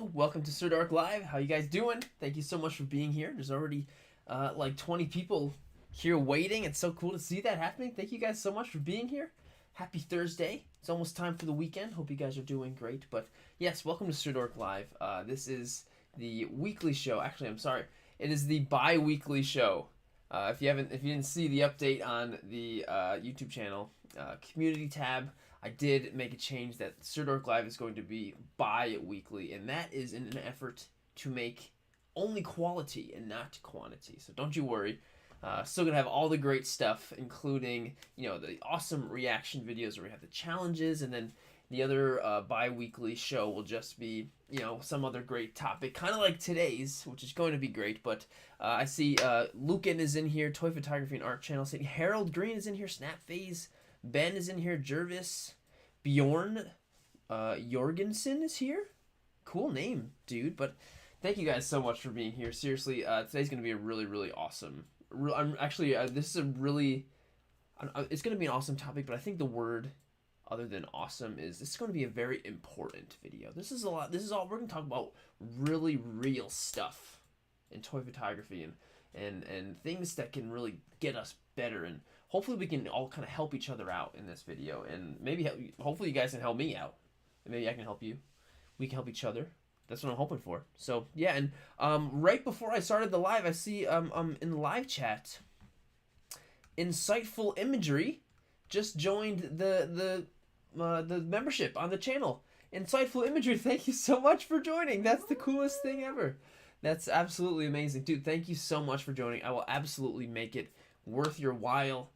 Hello, welcome to Sirdork Live. How you guys doing? Thank you so much for being here. There's already like 20 people here waiting. It's so cool to see that happening. Thank you guys so much for being here. Happy Thursday. It's almost time for the weekend. Hope you guys are doing great. But yes, welcome to Sirdork Live. This is the weekly show. Actually, I'm sorry. It is the bi-weekly show. If you didn't see the update on the YouTube channel community tab, I did make a change that Sirdork Live is going to be bi-weekly, and that is in an effort to make only quality and not quantity. So don't you worry. Still gonna have all the great stuff, including the awesome reaction videos where we have the challenges, and then the other bi-weekly show will just be some other great topic, kind of like today's, which is going to be great. But I see Lucan is in here, Toy Photography and Art Channel. See Harold Green is in here, Snap Phase. Ben is in here, Jervis, Bjorn, Jorgensen is here. Cool name, dude. But thank you guys so much for being here. Seriously, today's gonna be a really, really awesome. I'm actually this is a really, it's gonna be an awesome topic. But I think the word, other than awesome, is this is going to be a very important video. This is a lot. This is all we're gonna talk about. Really real stuff in toy photography and things that can really get us better, and hopefully we can all kind of help each other out in this video, and maybe hopefully you guys can help me out, and maybe I can help you. We can help each other. That's what I'm hoping for. So yeah, and right before I started the live, I see in the live chat, Insightful Imagery just joined the membership on the channel. Insightful Imagery, thank you so much for joining. That's the coolest thing ever. That's absolutely amazing, dude. Thank you so much for joining. I will absolutely make it worth your while.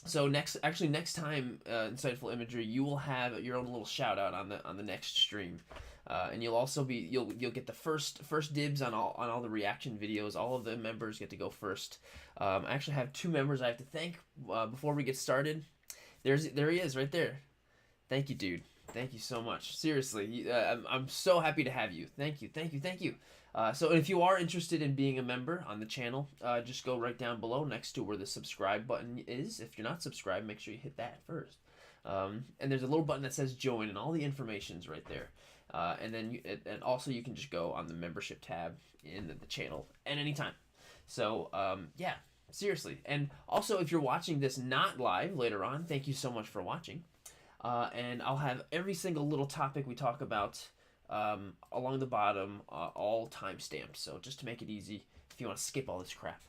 So next time, Insightful Imagery, you will have your own little shout out on the next stream, and you'll also be you'll get the first dibs on all the reaction videos. All of the members get to go first. I actually have 2 members I have to thank before we get started. There he is right there. Thank you, dude. Thank you so much. Seriously, I'm so happy to have you. Thank you. So if you are interested in being a member on the channel, just go right down below next to where the subscribe button is. If you're not subscribed, make sure you hit that first. And there's a little button that says join, and all the information's right there. And then and also you can just go on the membership tab in the channel at any time. So yeah, seriously. And also, if you're watching this not live later on, thank you so much for watching. And I'll have every single little topic we talk about along the bottom, all timestamped. So just to make it easy, if you want to skip all this crap,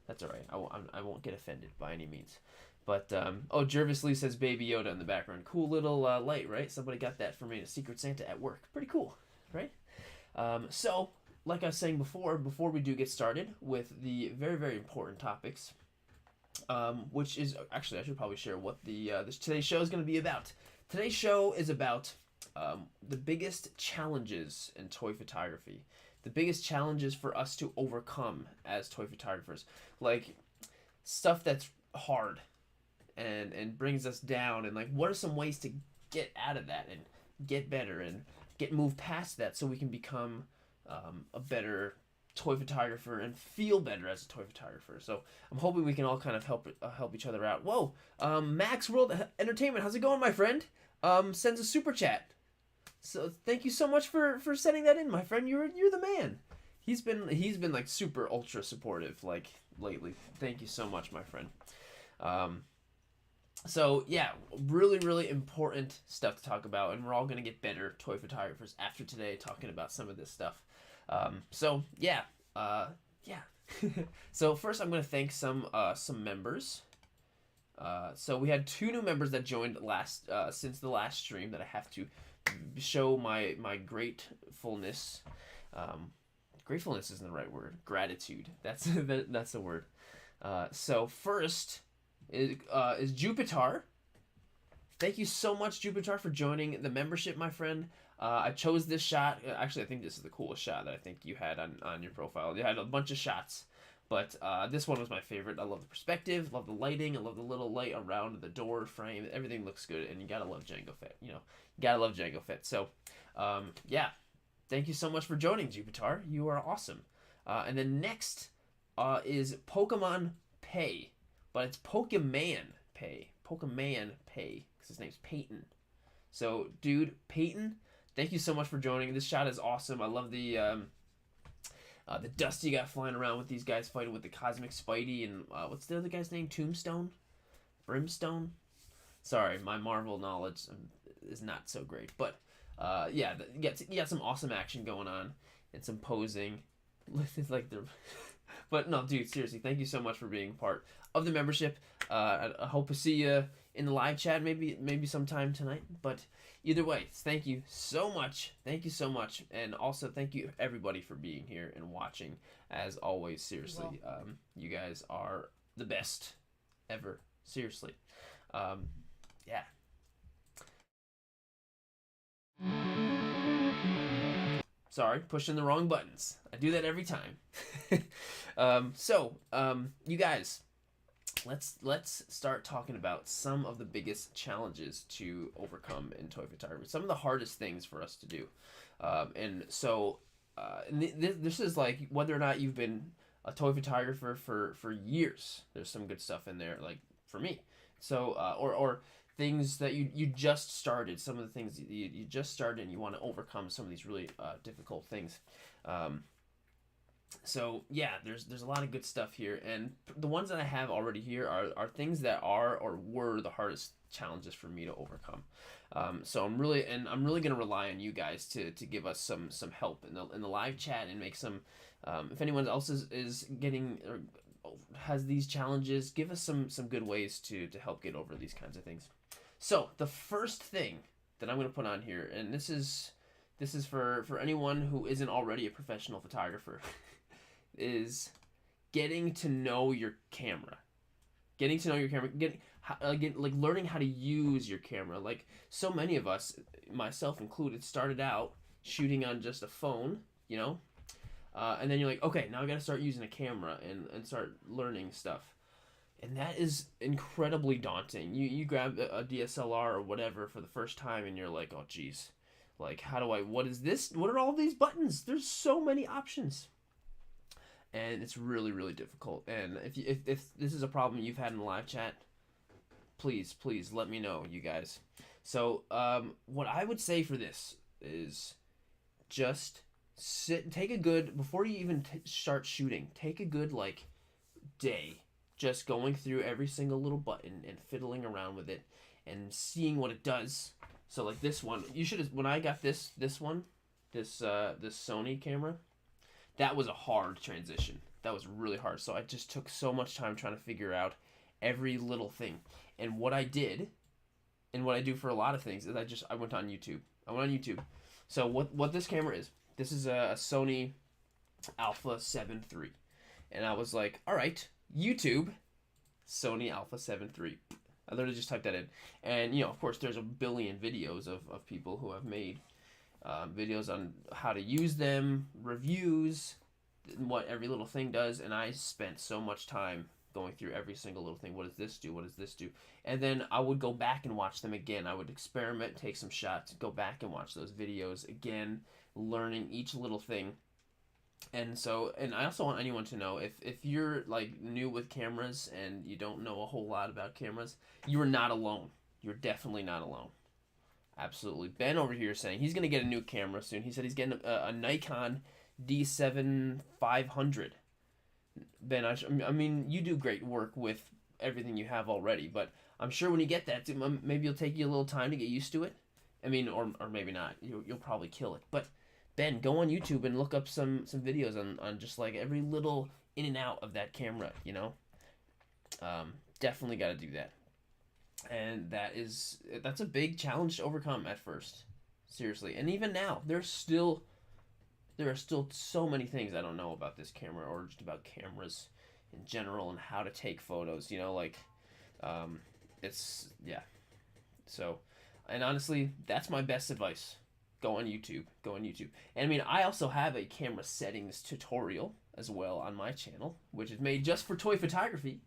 that's all right. I won't get offended by any means. But oh, Jervis Lee says Baby Yoda in the background. Cool little light, right? Somebody got that for me, a Secret Santa at work. Pretty cool, right? So like I was saying before we do get started with the very, very important topics, which is actually, I should probably share what today's show is going to be about. Today's show is about the biggest challenges in toy photography, the biggest challenges for us to overcome as toy photographers, like stuff that's hard and brings us down, and like what are some ways to get out of that and get better and move past that so we can become a better toy photographer and feel better as a toy photographer. So I'm hoping we can all kind of help each other out. Whoa, Max World Entertainment, how's it going, my friend? Sends a super chat. So thank you so much for sending that in, my friend. You're the man. He's been like super ultra supportive like lately. Thank you so much, my friend. So yeah, really, really important stuff to talk about, and we're all gonna get better toy photographers after today, talking about some of this stuff. So yeah. So first I'm gonna thank some members. So we had 2 new members that joined since the last stream that I have to show my gratefulness. Gratefulness isn't the right word. Gratitude. That's the word. So first is Jupiter. Thank you so much, Jupiter, for joining the membership, my friend. I chose this shot. Actually, I think this is the coolest shot that I think you had on your profile. You had a bunch of shots, but this one was my favorite. I love the perspective, love the lighting, I love the little light around the door frame. Everything looks good, and you gotta love Django Fett. You gotta love Django Fett. So, yeah, thank you so much for joining, Jupiter. You are awesome. And then next is Pokemon Pay, but it's Pokemon Pay. Pokemon Pay, because his name's Peyton. So, dude, Peyton, thank you so much for joining. This shot is awesome. I love the dust you got flying around with these guys fighting with the Cosmic Spidey and what's the other guy's name? Tombstone? Brimstone? Sorry, my Marvel knowledge is not so great. But yeah, you got some awesome action going on and some posing. It's like they're... But no, dude, seriously, thank you so much for being part of the membership. I hope to see you in the live chat maybe sometime tonight. But either way, thank you so much. Thank you so much. And also thank you everybody for being here and watching. As always, seriously, you guys are the best ever. Seriously. Yeah. Sorry, pushing the wrong buttons. I do that every time. You guys, let's start talking about some of the biggest challenges to overcome in toy photography. Some of the hardest things for us to do. This is like whether or not you've been a toy photographer for years. There's some good stuff in there, like for me. So or things that you just started, some of the things you just started and you want to overcome some of these really difficult things. So yeah, there's a lot of good stuff here, and the ones that I have already here are things that are or were the hardest challenges for me to overcome. So I'm really gonna rely on you guys to give us some help in the live chat and make some. If anyone else is getting or has these challenges, give us some good ways to help get over these kinds of things. So the first thing that I'm going to put on here, and this is for anyone who isn't already a professional photographer, is getting to know your camera. Getting to know your camera, learning how to use your camera. Like so many of us, myself included, started out shooting on just a phone, you know, and then you're like, okay, now I got to start using a camera and start learning stuff. And that is incredibly daunting. You grab a DSLR or whatever for the first time and you're like, oh geez, like what is this? What are all these buttons? There's so many options. And it's really, really difficult. And if this is a problem you've had in the live chat, please let me know, you guys. So what I would say for this is just take a good, before you even start shooting, take a good like day just going through every single little button and fiddling around with it and seeing what it does. So like this one, you should have, when I got this Sony camera, that was a hard transition. That was really hard. So I just took so much time trying to figure out every little thing. And what I did, and what I do for a lot of things, is I went on YouTube. So what this camera is, this is a Sony Alpha 7 III. And I was like, all right, YouTube, Sony Alpha 7 III. I literally just typed that in. And, you know, of course, there's a billion videos of people who have made videos on how to use them, reviews, what every little thing does. And I spent so much time going through every single little thing. What does this do? What does this do? And then I would go back and watch them again. I would experiment, take some shots, go back and watch those videos again, learning each little thing. And I also want anyone to know, if you're like new with cameras and you don't know a whole lot about cameras, you are not alone. You're definitely not alone. Absolutely. Ben over here is saying he's going to get a new camera soon. He said he's getting a Nikon D7 500. Ben, I mean, you do great work with everything you have already, but I'm sure when you get that, maybe it'll take you a little time to get used to it. I mean, or maybe not. You'll probably kill it. But Ben, go on YouTube and look up some videos on just like every little in and out of that camera, you know? Definitely got to do that. And that's a big challenge to overcome at first. Seriously. And even now, there are still so many things I don't know about this camera or just about cameras in general and how to take photos, you know, like it's yeah. So, and honestly, that's my best advice. Go on YouTube. And I mean, I also have a camera settings tutorial as well on my channel, which is made just for toy photography,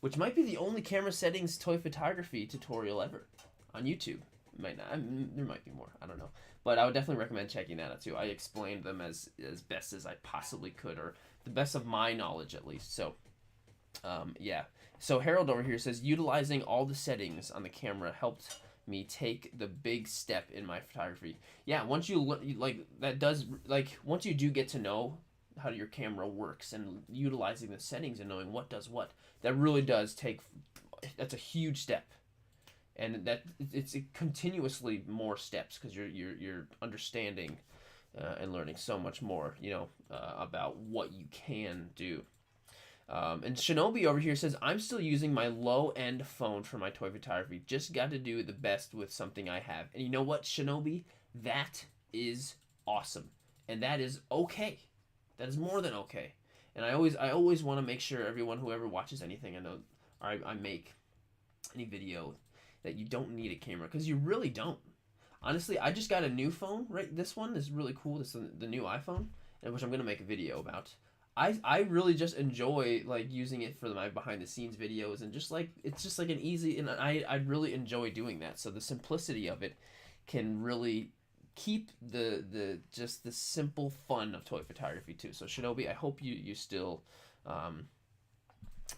which might be the only camera settings toy photography tutorial ever on YouTube. Might not. There might be more. I don't know. But I would definitely recommend checking that out too. I explained them as best as I possibly could, or the best of my knowledge at least. So, yeah. So Harold over here says utilizing all the settings on the camera helped me take the big step in my photography. Yeah, once like that does like once you do get to know how your camera works and utilizing the settings and knowing what does what, that really does take that's a huge step. And that it's continuously more steps because you're understanding and learning so much more, about what you can do. And Shinobi over here says, I'm still using my low-end phone for my toy photography. Just got to do the best with something I have. And you know what, Shinobi? That is awesome. And that is okay. That is more than okay. And I always want to make sure everyone, whoever watches anything, I make any video, that you don't need a camera, because you really don't. Honestly, I just got a new phone, right? This one is really cool. This is the new iPhone, which I'm going to make a video about. I really just enjoy like using it for my behind the scenes videos, and just like it's just like an easy, and I really enjoy doing that. So the simplicity of it can really keep the just the simple fun of toy photography too. So Shinobi, I hope you still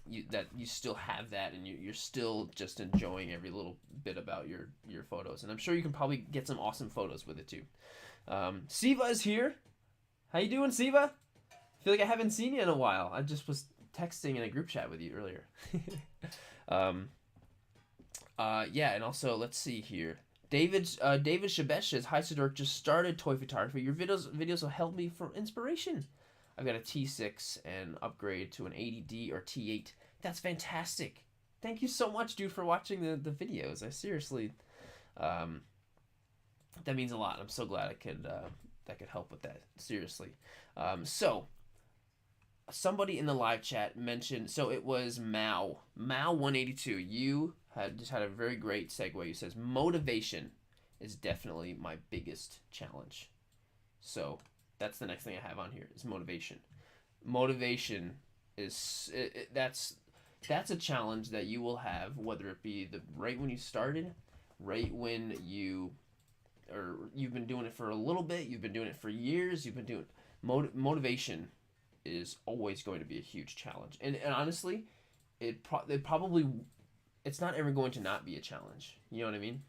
you still have that, and you're still just enjoying every little bit about your photos, and I'm sure you can probably get some awesome photos with it too. Siva is here. How you doing, Siva? I feel like I haven't seen you in a while. I just was texting in a group chat with you earlier. Yeah, and also let's see here. David Shabesh says, "Hi Sirdork, just started toy photography. Your videos will help me for inspiration. I've got a T6 and upgrade to an 80D or T8. That's fantastic. Thank you so much, dude, for watching the videos. I seriously, that means a lot. I'm so glad I could help with that. Seriously. So somebody in the live chat mentioned, so it was Mao 182. You just had a very great segue. You says motivation is definitely my biggest challenge. So that's the next thing I have on here is motivation. Motivation is that's a challenge that you will have, whether it be right when you started, right when you've been doing it for a little bit, you've been doing it for years, you've been doing motivation is always going to be a huge challenge. And honestly, it's not ever going to not be a challenge. You know what I mean?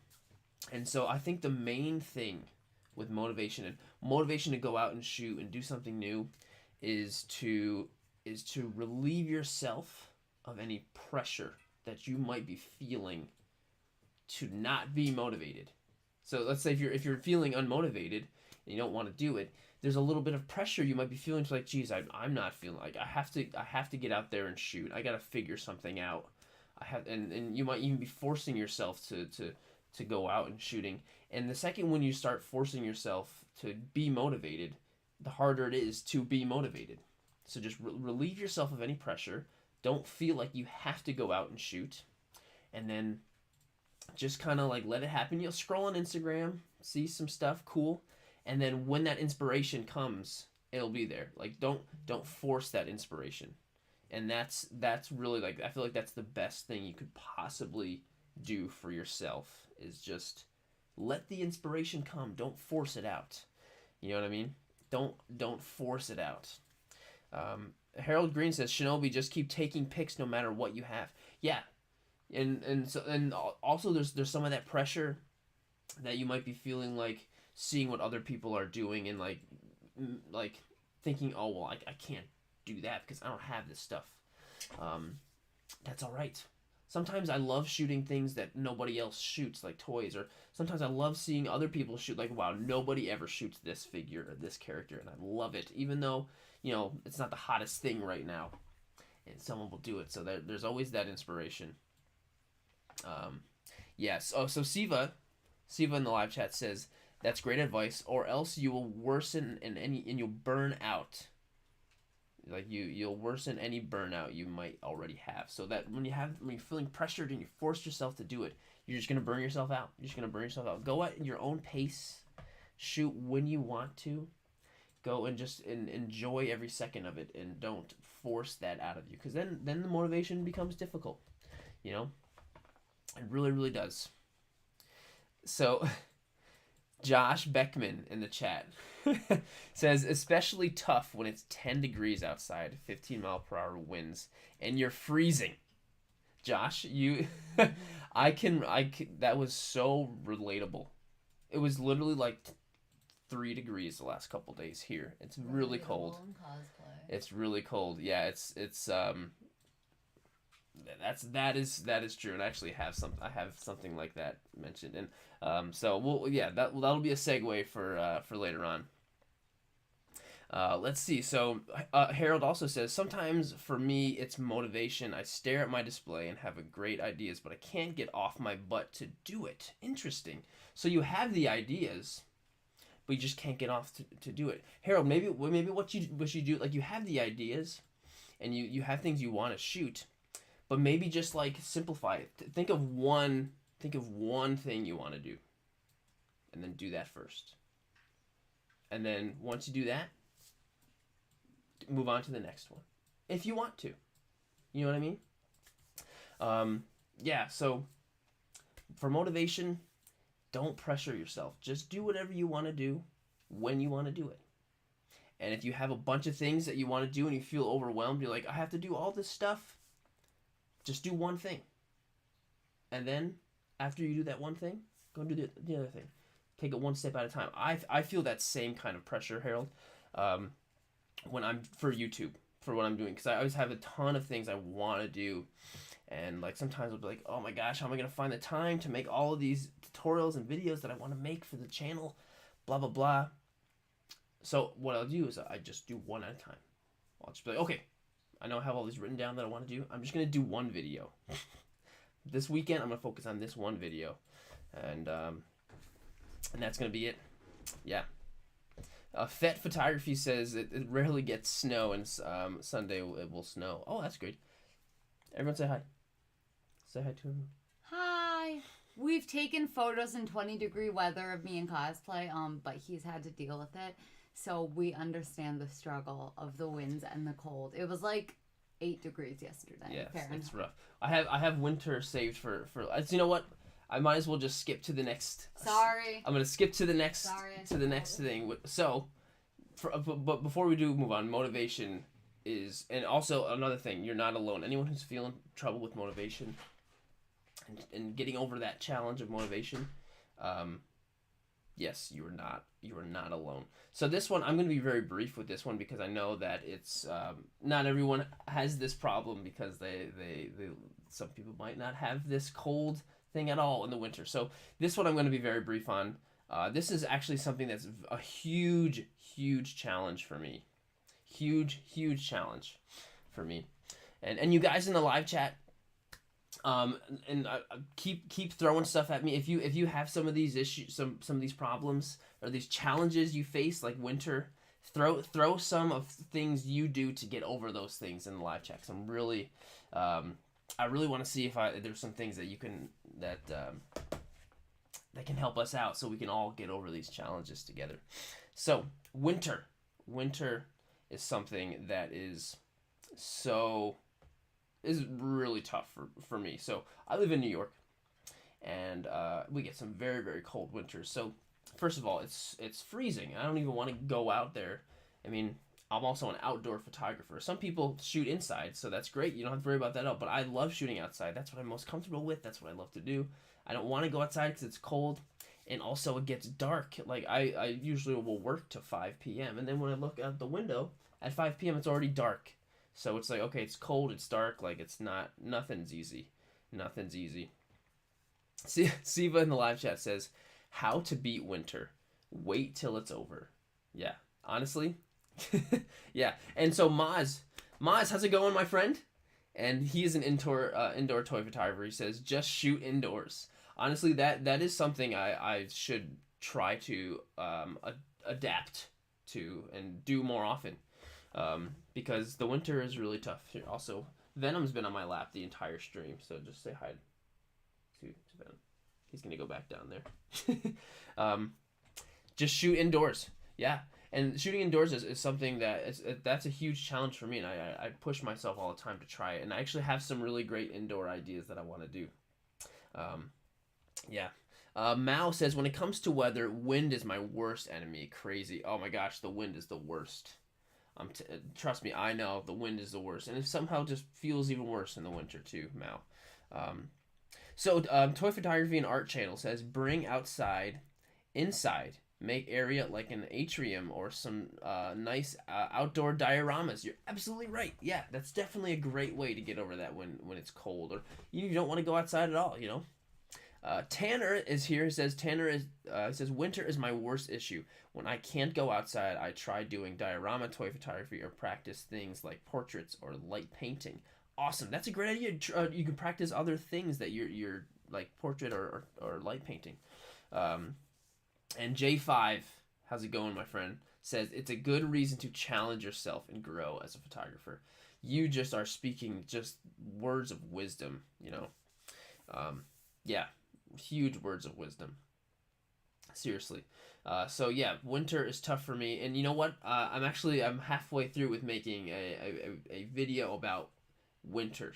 And so I think the main thing with motivation to go out and shoot and do something new is to relieve yourself of any pressure that you might be feeling to not be motivated. So let's say if you're feeling unmotivated and you don't want to do it, there's a little bit of pressure you might be feeling to like, geez, I'm not feeling like I have to get out there and shoot. I got to figure something out. And you might even be forcing yourself to go out and shooting. And the second when you start forcing yourself to be motivated, the harder it is to be motivated. So just relieve yourself of any pressure. Don't feel like you have to go out and shoot. And then just kind of like let it happen. You'll scroll on Instagram, see some stuff, cool. And then when that inspiration comes, it'll be there. Like don't force that inspiration. And that's really like, I feel like that's the best thing you could possibly do for yourself, is just let the inspiration come. Don't force it out. You know what I mean? Don't force it out. Harold Green says, Shinobi, just keep taking pics no matter what you have. Yeah. And also there's some of that pressure that you might be feeling, like seeing what other people are doing and like thinking, oh well, I can't do that because I don't have this stuff. That's all right. Sometimes I love shooting things that nobody else shoots, like toys, or sometimes I love seeing other people shoot, like, wow, nobody ever shoots this figure or this character, and I love it, even though, it's not the hottest thing right now, and someone will do it, so there's always that inspiration. Yes. Oh, so Siva in the live chat says, that's great advice, or else you will worsen and you'll burn out. Like you'll worsen any burnout you might already have. So that when you're feeling pressured and you force yourself to do it, you're just gonna burn yourself out. Go at your own pace. Shoot when you want to. Go and just enjoy every second of it, and don't force that out of you, because then the motivation becomes difficult. It really, really does. So Josh Beckman in the chat says, especially tough when it's 10 degrees outside, 15 mile per hour winds, and you're freezing. Josh, you, that was so relatable. It was literally like 3 degrees the last couple days here. It's really cold. It's really cold. Yeah, that is true. And I actually I have something like that mentioned. And so that'll be a segue for later on. Let's see. So Harold also says, sometimes for me it's motivation. I stare at my display and have a great ideas, but I can't get off my butt to do it. Interesting. So you have the ideas, but you just can't get off to do it. Harold, maybe what you do, like, you have the ideas and you have things you want to shoot, but maybe just like simplify it. Think of one thing you want to do, and then do that first. And then once you do that, move on to the next one, if you want to. You know what I mean? Yeah. So for motivation, don't pressure yourself. Just do whatever you want to do when you want to do it. And if you have a bunch of things that you want to do and you feel overwhelmed, you're like, I have to do all this stuff. Just do one thing. And then after you do that one thing, go and do the other thing. Take it one step at a time. I feel that same kind of pressure, Harold, when I'm for YouTube, for what I'm doing, because I always have a ton of things I want to do. And like sometimes I'll be like, oh my gosh, how am I going to find the time to make all of these tutorials and videos that I want to make for the channel, blah, blah, blah. So what I'll do is I just do one at a time. I'll just be like, okay, I know I have all these written down that I want to do. I'm just going to do one video. This weekend, I'm going to focus on this one video. And that's going to be it. Yeah. Fet Photography says it rarely gets snow, and Sunday it will snow. Oh, that's great. Everyone say hi. Say hi to him. Hi. We've taken photos in 20-degree weather of me in cosplay, but he's had to deal with it. So we understand the struggle of the winds and the cold. It was like 8 degrees yesterday. Yeah, it's rough. I have winter saved for you know what? I might as well just skip to the next. Sorry. I'm gonna skip to the next thing. So, but before we do move on, motivation is, and also another thing, you're not alone. Anyone who's feeling trouble with motivation and getting over that challenge of motivation, yes, you are not alone. So this one, I'm going to be very brief with this one because I know that it's not everyone has this problem, because they some people might not have this cold thing at all in the winter. So this one I'm going to be very brief on. This is actually something that's a huge challenge for me. Huge challenge for me. And you guys in the live chat, and keep throwing stuff at me if you have some of these issues, some of these problems or these challenges you face, like winter. Throw some of things you do to get over those things in the live chat. 'Cause I'm really I really want to see if there's some things that you can that can help us out, so we can all get over these challenges together. So winter is something that is really tough for me. So I live in New York, and we get some very cold winters. So first of all, it's freezing. I don't even want to go out there. I mean, I'm also an outdoor photographer. Some people shoot inside, so that's great. You don't have to worry about that but I love shooting outside. That's what I'm most comfortable with. That's what I love to do. I don't want to go outside because it's cold, and also it gets dark. Like I usually will work to 5 p.m. and then when I look out the window at 5 p.m. it's already dark. So it's like, okay, it's cold, it's dark, like nothing's easy. Nothing's easy. Siva in the live chat says, how to beat winter. Wait till it's over. Yeah, honestly. Yeah. And so Maz, how's it going, my friend? And he is an indoor toy photographer. He says, just shoot indoors. Honestly, that is something I should try to adapt to and do more often. Because the winter is really tough. Also, Venom's been on my lap the entire stream, so just say hi to Venom. He's gonna go back down there. Just shoot indoors. Yeah, and shooting indoors is something that's a huge challenge for me, and I push myself all the time to try it. And I actually have some really great indoor ideas that I want to do. Yeah. Mao says, when it comes to weather, wind is my worst enemy. Crazy. Oh my gosh, the wind is the worst. Trust me, I know the wind is the worst, and it somehow just feels even worse in the winter too, Mao. Um, Toy Photography and Art Channel says bring outside, inside, make area like an atrium or some nice outdoor dioramas. You're absolutely right. Yeah, that's definitely a great way to get over that when it's cold or you don't want to go outside at all. You know. Tanner is here. Says winter is my worst issue. When I can't go outside, I try doing diorama toy photography or practice things like portraits or light painting. Awesome. That's a great idea. You can practice other things that you're like portrait or light painting. Um, and J5, how's it going, my friend? Says it's a good reason to challenge yourself and grow as a photographer. You just are speaking just words of wisdom, you know. Yeah, huge words of wisdom. Seriously. So yeah, winter is tough for me, and you know what? I'm halfway through with making a video about winter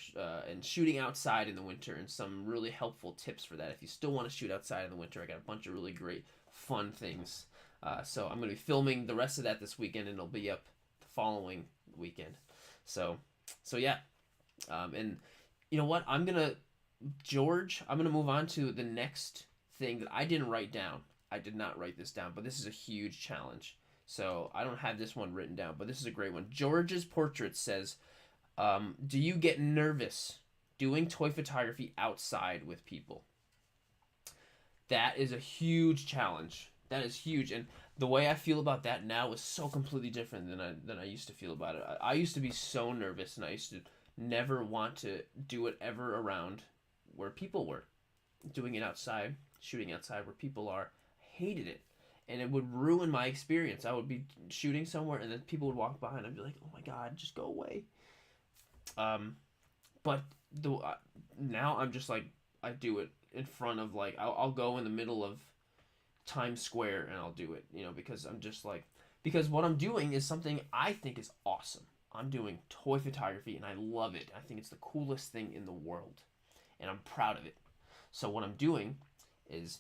and shooting outside in the winter and some really helpful tips for that. If you still want to shoot outside in the winter, I got a bunch of really great fun things. So I'm gonna be filming the rest of that this weekend, and it'll be up the following weekend. So yeah, and you know what? I'm gonna move on to the next thing that I didn't write down. I did not write this down, but this is a huge challenge. So I don't have this one written down, but this is a great one. George's Portrait says, do you get nervous doing toy photography outside with people? That is a huge challenge. That is huge, and the way I feel about that now is so completely different than I used to feel about it. I used to be so nervous, and I used to never want to do it ever around where people were doing it outside, shooting outside where people are. I hated it, and it would ruin my experience. I would be shooting somewhere, and then people would walk by, and I'd be like, "Oh my god, just go away." But now I'm just like I do it in front of like I'll go in the middle of Times Square and I'll do it, you know, because I'm just like because what I'm doing is something I think is awesome. I'm doing toy photography and I love it. I think it's the coolest thing in the world, and I'm proud of it. So what I'm doing is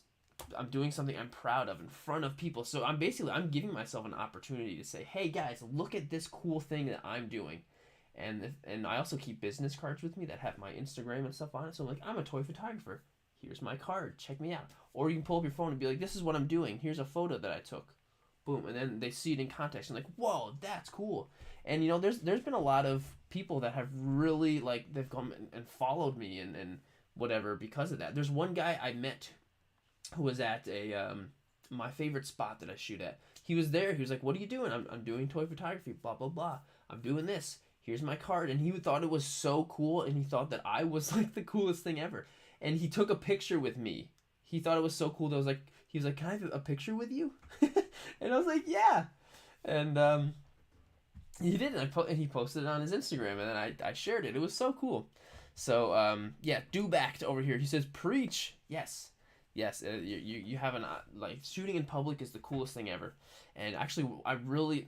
I'm doing something I'm proud of in front of people. So I'm giving myself an opportunity to say, "Hey guys, look at this cool thing that I'm doing." And I also keep business cards with me that have my Instagram and stuff on it. So I'm like, "I'm a toy photographer. Here's my card. Check me out." Or you can pull up your phone and be like, "This is what I'm doing. Here's a photo that I took." Boom, and then they see it in context and like, "Whoa, that's cool." And you know, there's been a lot of people that have really like they've come and followed me and whatever because of that. There's one guy I met who was at a my favorite spot that I shoot at. He was there. He was like, "What are you doing?" I'm doing toy photography. Blah blah blah. I'm doing this. Here's my card. And he thought it was so cool, and he thought that I was like the coolest thing ever. And he took a picture with me. He thought it was so cool that he was like, "Can I have a picture with you?" And I was like, "Yeah." And he did, and he posted it on his Instagram, and then I shared it. It was so cool. So yeah, do back to over here. He says, "Preach." Yes, yes. You have an like shooting in public is the coolest thing ever. And actually, I really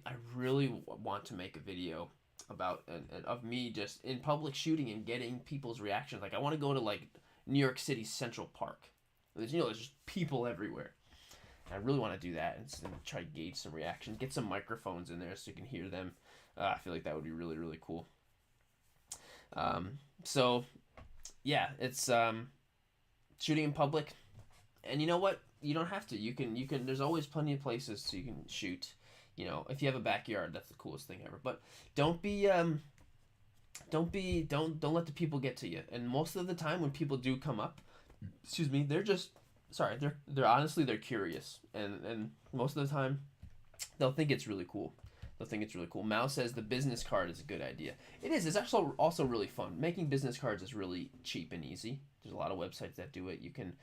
want to make a video about of me just in public shooting and getting people's reactions. Like I want to go to like New York City Central Park. There's just people everywhere. I really want to do that and try to gauge some reactions. Get some microphones in there so you can hear them. I feel like that would be really, really cool. So, yeah, it's shooting in public. And you know what? You don't have to. You can. There's always plenty of places so you can shoot. You know, if you have a backyard, that's the coolest thing ever. But don't let the people get to you. And most of the time when people do come up, excuse me, they're honestly they're curious, and most of the time they'll think it's really cool. Mao says the business card is a good idea. It is. It's actually also really fun. Making business cards is really cheap and easy. There's a lot of websites that do it. You can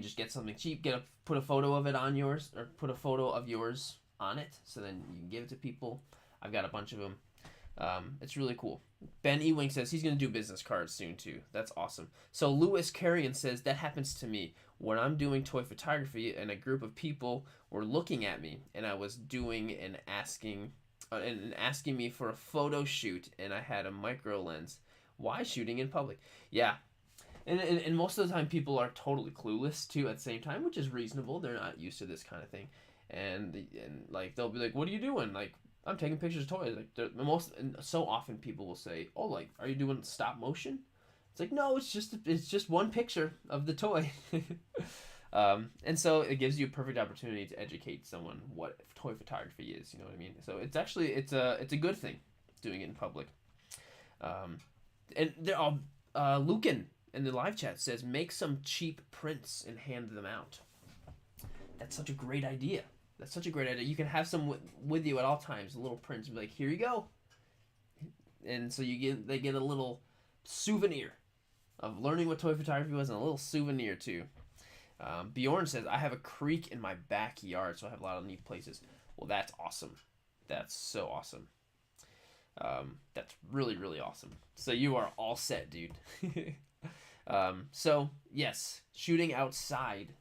just get something cheap, put a photo of it on yours, or put a photo of yours on it, so then you can give it to people. I've got a bunch of them. It's really cool. Ben Ewing says he's going to do business cards soon too. That's awesome. So Lewis Carrion says that happens to me when I'm doing toy photography and a group of people were looking at me and I was doing and asking me for a photo shoot and I had a micro lens. Why shooting in public? Yeah. And most of the time people are totally clueless too at the same time, which is reasonable. They're not used to this kind of thing. and like they'll be like, "What are you doing?" Like, I'm taking pictures of toys. Like, and so often people will say, "Oh, like, are you doing stop motion?" It's like, no, it's just one picture of the toy. And so it gives you a perfect opportunity to educate someone what toy photography is. You know what I mean? So it's a good thing doing it in public. Um, and they're all Lucan in the live chat says make some cheap prints and hand them out. That's such a great idea. That's such a great idea. You can have some with you at all times, little prints. Be like, here you go, and so they get a little souvenir of learning what toy photography was, and a little souvenir too. Bjorn says, I have a creek in my backyard, so I have a lot of neat places. Well, that's awesome. That's so awesome. That's really, really awesome. So you are all set, dude. So, yes, shooting outside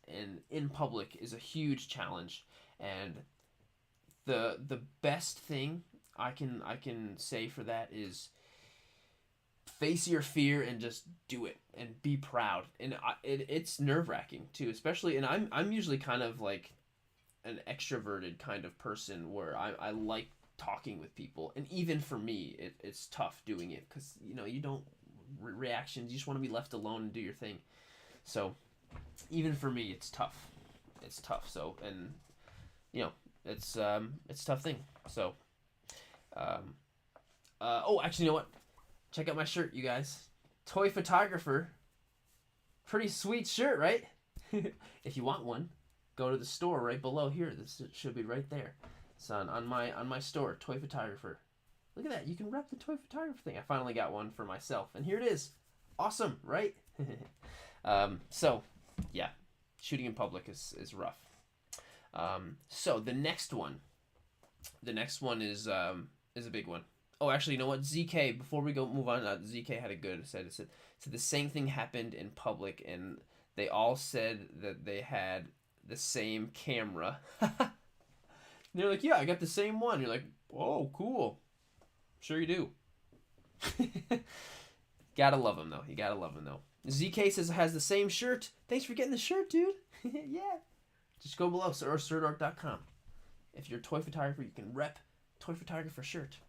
and in public is a huge challenge. And the best thing I can say for that is face your fear and just do it and be proud. And it's nerve-wracking too, especially, and I'm usually kind of like an extroverted kind of person where I like talking with people, and even for me it's tough doing it because you don't reactions, you just want to be left alone and do your thing. So even for me it's tough. So, and it's a tough thing. So oh, actually, you know what, check out my shirt, you guys. Toy photographer. Pretty sweet shirt, right? If you want one, go to the store right below here. This should be right there. It's on my store, Toy Photographer. Look at that. You can rep the Toy Photographer thing. I finally got one for myself. And here it is. Awesome, right? So, yeah. Shooting in public is rough. So, the next one is a big one. Oh, actually, you know what? ZK, before we move on, ZK had a good, said the same thing happened in public, and they all said that they had the same camera. They're like, yeah, I got the same one. You're like, oh, cool. Sure you do. Gotta love him, though. You gotta love him, though. ZK says it has the same shirt. Thanks for getting the shirt, dude. Yeah. Just go below, or Sirdork.com. If you're a toy photographer, you can rep toy photographer shirt.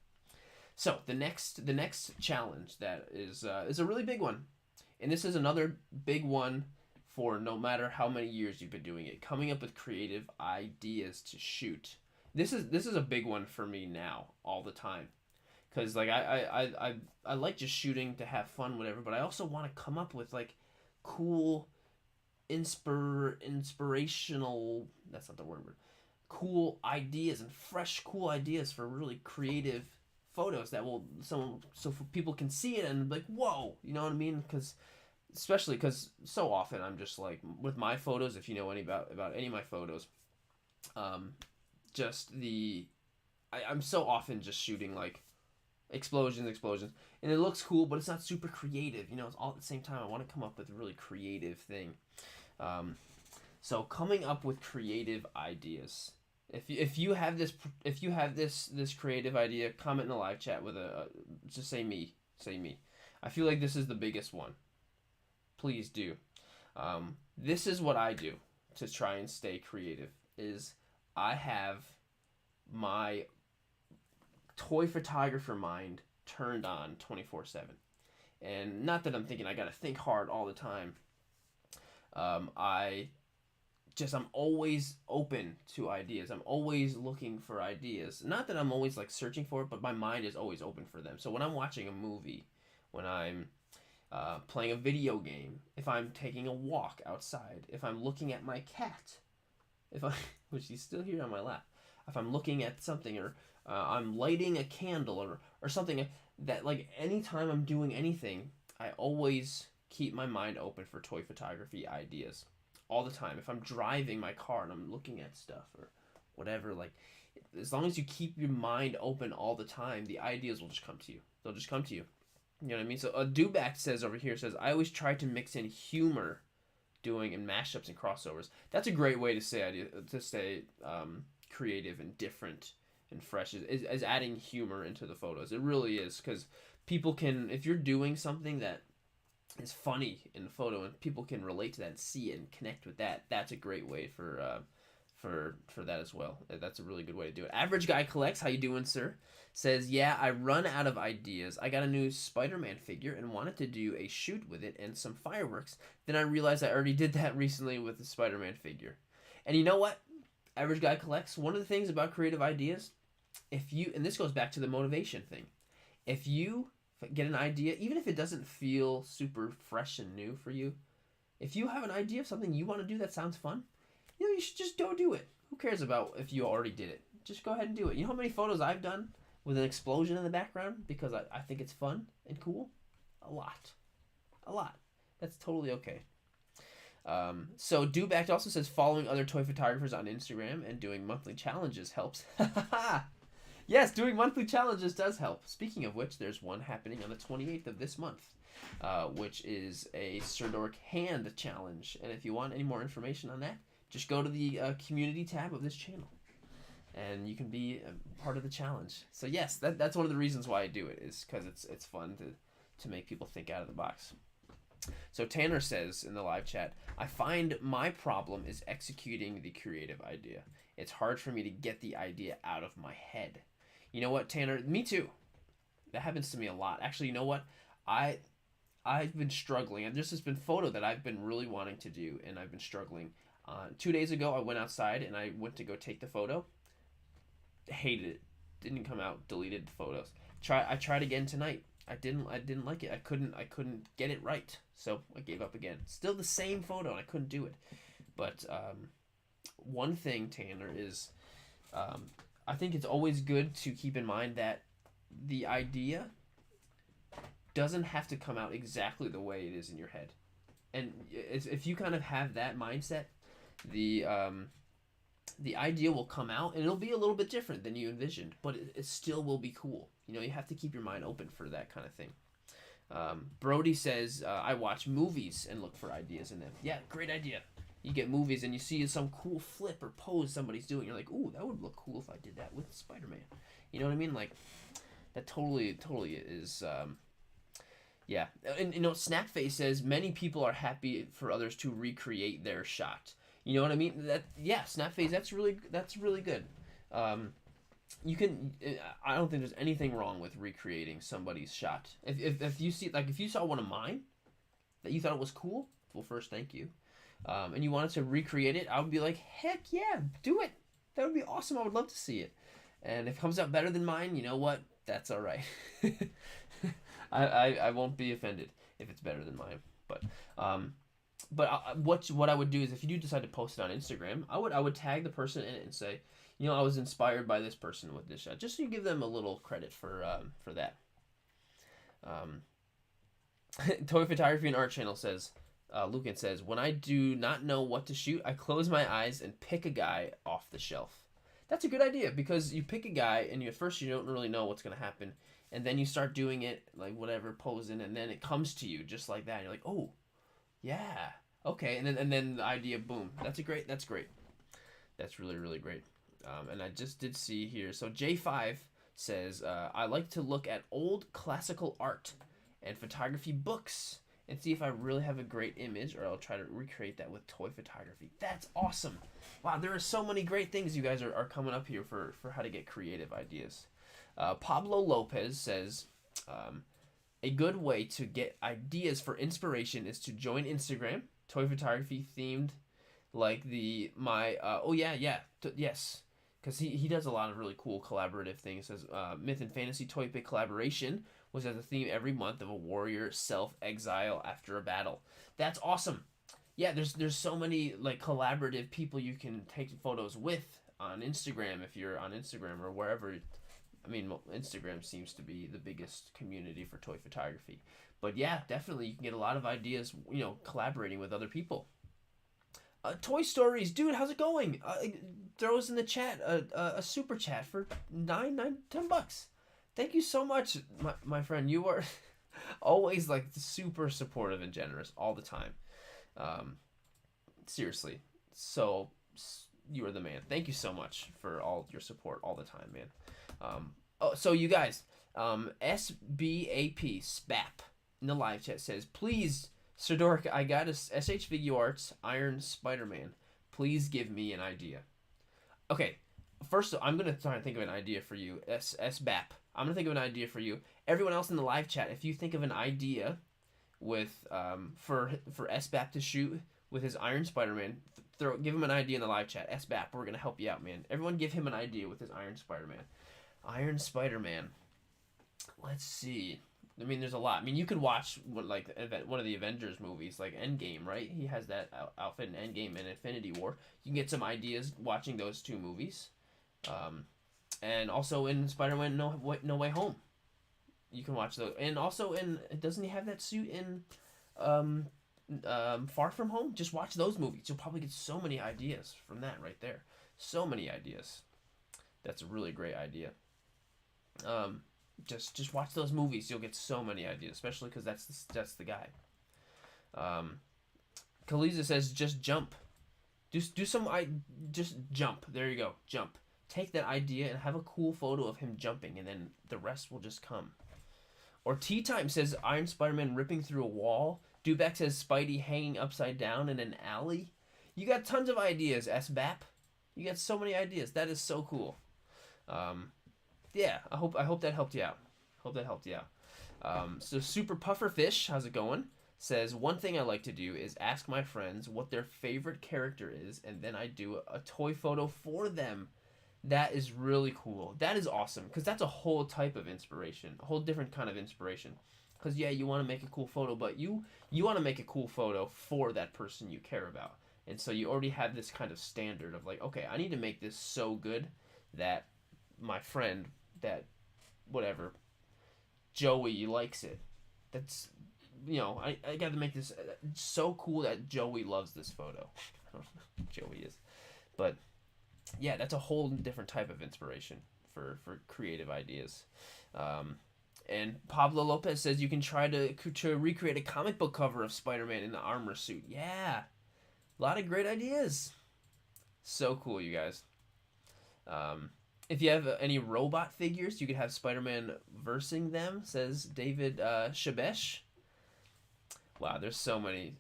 So the next challenge that is a really big one, and this is another big one for no matter how many years you've been doing it, coming up with creative ideas to shoot. This is a big one for me now, all the time, because like I like just shooting to have fun, whatever, but I also want to come up with like cool, inspirational. That's not the word. Cool ideas and fresh, cool ideas for really creative photos that will so people can see it and be like, whoa, you know what I mean? Especially because so often I'm just like with my photos, if you know any about any of my photos, I'm so often just shooting like explosions, and it looks cool, but it's not super creative. It's all at the same time. I want to come up with a really creative thing. So coming up with creative ideas. If you have this creative idea, comment in the live chat with just say me. I feel like this is the biggest one. Please do. This is what I do to try and stay creative. Is I have my toy photographer mind turned on 24/7, and not that I'm thinking I gotta think hard all the time. I'm always open to ideas. I'm always looking for ideas. Not that I'm always like searching for it, but my mind is always open for them. So when I'm watching a movie, when I'm playing a video game, if I'm taking a walk outside, if I'm looking at my cat, which he's still here on my lap, if I'm looking at something, or I'm lighting a candle, or something, that like anytime I'm doing anything, I always keep my mind open for toy photography ideas. All the time. If I'm driving my car and I'm looking at stuff or whatever, like, as long as you keep your mind open all the time, the ideas will just come to you. They'll just come to you. You know what I mean? So Dubac says over here, I always try to mix in humor doing and mashups and crossovers. That's a great way to stay creative and different and fresh, is adding humor into the photos. It really is, because people can, if you're doing something that is funny in the photo and people can relate to that and see it and connect with that, that's a great way for for that as well. That's a really good way to do it. Average Guy Collects, how you doing, sir? Says, yeah, I run out of ideas. I got a new Spider-Man figure and wanted to do a shoot with it and some fireworks. Then I realized I already did that recently with the Spider-Man figure. And you know what? Average Guy Collects, one of the things about creative ideas, and this goes back to the motivation thing. If you get an idea, even if it doesn't feel super fresh and new for you, if you have an idea of something you want to do that sounds fun, you should just go do it. Who cares about if you already did it? Just go ahead and do it. You know how many photos I've done with an explosion in the background because I think it's fun and cool? A lot. That's totally okay. So Dubact also says following other toy photographers on Instagram and doing monthly challenges helps. Yes, doing monthly challenges does help. Speaking of which, there's one happening on the 28th of this month, which is a Sirdork hand challenge. And if you want any more information on that, just go to the community tab of this channel, and you can be a part of the challenge. So yes, that's one of the reasons why I do it, is because it's fun to make people think out of the box. So Tanner says in the live chat, I find my problem is executing the creative idea. It's hard for me to get the idea out of my head. You know what, Tanner? Me too. That happens to me a lot. Actually, you know what? I've been struggling, and this has been photo that I've been really wanting to do, and I've been struggling. 2 days ago, I went outside and I went to go take the photo. Hated it. Didn't come out. Deleted the photos. I tried again tonight. I didn't like it. I couldn't get it right. So I gave up again. Still the same photo, and I couldn't do it. But one thing, Tanner, is I think it's always good to keep in mind that the idea doesn't have to come out exactly the way it is in your head. And if you kind of have that mindset, the idea will come out, and it'll be a little bit different than you envisioned, but it still will be cool. You know, you have to keep your mind open for that kind of thing. Brody says, I watch movies and look for ideas in them. Yeah, great idea. You get movies and you see some cool flip or pose somebody's doing. You're like, ooh, that would look cool if I did that with Spider-Man. You know what I mean? Like, that totally is, yeah. And, you know, Snapface says, many people are happy for others to recreate their shot. You know what I mean? Yeah, Snapface, that's really good. You can, I don't think there's anything wrong with recreating somebody's shot. If you see, like, if you saw one of mine that you thought it was cool, well, first, thank you. And you wanted to recreate it, I would be like, heck yeah, do it. That would be awesome. I would love to see it. And if it comes out better than mine, you know what? That's all right. I won't be offended if it's better than mine. But what I would do is, if you do decide to post it on Instagram, I would tag the person in it and say, you know, I was inspired by this person with this shot, just so you give them a little credit for that. Toy Photography and Art Channel says, Lucan says, when I do not know what to shoot, I close my eyes and pick a guy off the shelf. That's a good idea, because you pick a guy and at first you don't really know what's going to happen, and then you start doing it, like whatever, posing, and then it comes to you just like that. And you're like, oh, yeah, okay, and then the idea, boom. That's great. That's really, really great. And I just did see here. So J5 says, I like to look at old classical art and photography books and see if I really have a great image, or I'll try to recreate that with toy photography. That's awesome. Wow, there are so many great things you guys are coming up here for how to get creative ideas. Pablo Lopez says, a good way to get ideas for inspiration is to join Instagram, toy photography themed, like yes, because he does a lot of really cool collaborative things. It says Myth and Fantasy Toy Pick Collaboration, which has a theme every month of a warrior self-exile after a battle. That's awesome. Yeah, there's so many like collaborative people you can take photos with on Instagram, if you're on Instagram or wherever. I mean, Instagram seems to be the biggest community for toy photography. But yeah, definitely you can get a lot of ideas, you know, collaborating with other people. Toy Stories, dude, how's it going? Throw us in the chat a super chat for $10. Thank you so much, my friend. You are always like super supportive and generous all the time. Seriously, so you are the man. Thank you so much for all your support all the time, man. So you guys, SBAP SPAP in the live chat says, please, Sirdork, I got a SH Figure Arts Iron Spider-Man. Please give me an idea. Okay, first I'm gonna try and think of an idea for you. SBAP. I'm gonna think of an idea for you. Everyone else in the live chat, if you think of an idea with for SBAP to shoot with his Iron Spider-Man, give him an idea in the live chat. SBAP, we're gonna help you out, man. Everyone, give him an idea with his Iron Spider-Man. Iron Spider-Man. Let's see. I mean, there's a lot. I mean, you could watch one of the Avengers movies, like Endgame, right? He has that outfit in Endgame and Infinity War. You can get some ideas watching those two movies, and also in Spider-Man No Way Home, you can watch those. And also doesn't he have that suit in um, Far From Home? Just watch those movies. You'll probably get so many ideas from that right there. So many ideas. That's a really great idea. Um, just watch those movies. You'll get so many ideas, especially because that's the guy. Um, Kaliza says just jump. Just jump. There you go. Jump. Take that idea and have a cool photo of him jumping, and then the rest will just come. Or Tea Time says Iron Spider-Man ripping through a wall. Dubak says Spidey hanging upside down in an alley. You got tons of ideas, SBAP. You got so many ideas. That is so cool. Yeah, I hope that helped you out. Hope that helped you out. So Super Pufferfish, how's it going? Says one thing I like to do is ask my friends what their favorite character is, and then I do a toy photo for them. That is really cool. That is awesome because that's a whole type of inspiration, a whole different kind of inspiration. Because yeah, you want to make a cool photo, but you want to make a cool photo for that person you care about, and so you already have this kind of standard of like, okay, I need to make this so good that my friend, that whatever Joey likes it. That's I got to make this so cool that Joey loves this photo. I don't know if Joey is, but yeah, that's a whole different type of inspiration for creative ideas. And Pablo Lopez says you can try to recreate a comic book cover of Spider-Man in the armor suit. Yeah, a lot of great ideas. So cool, you guys. If you have any robot figures, you could have Spider-Man versing them, says David Shabesh. Wow, there's so many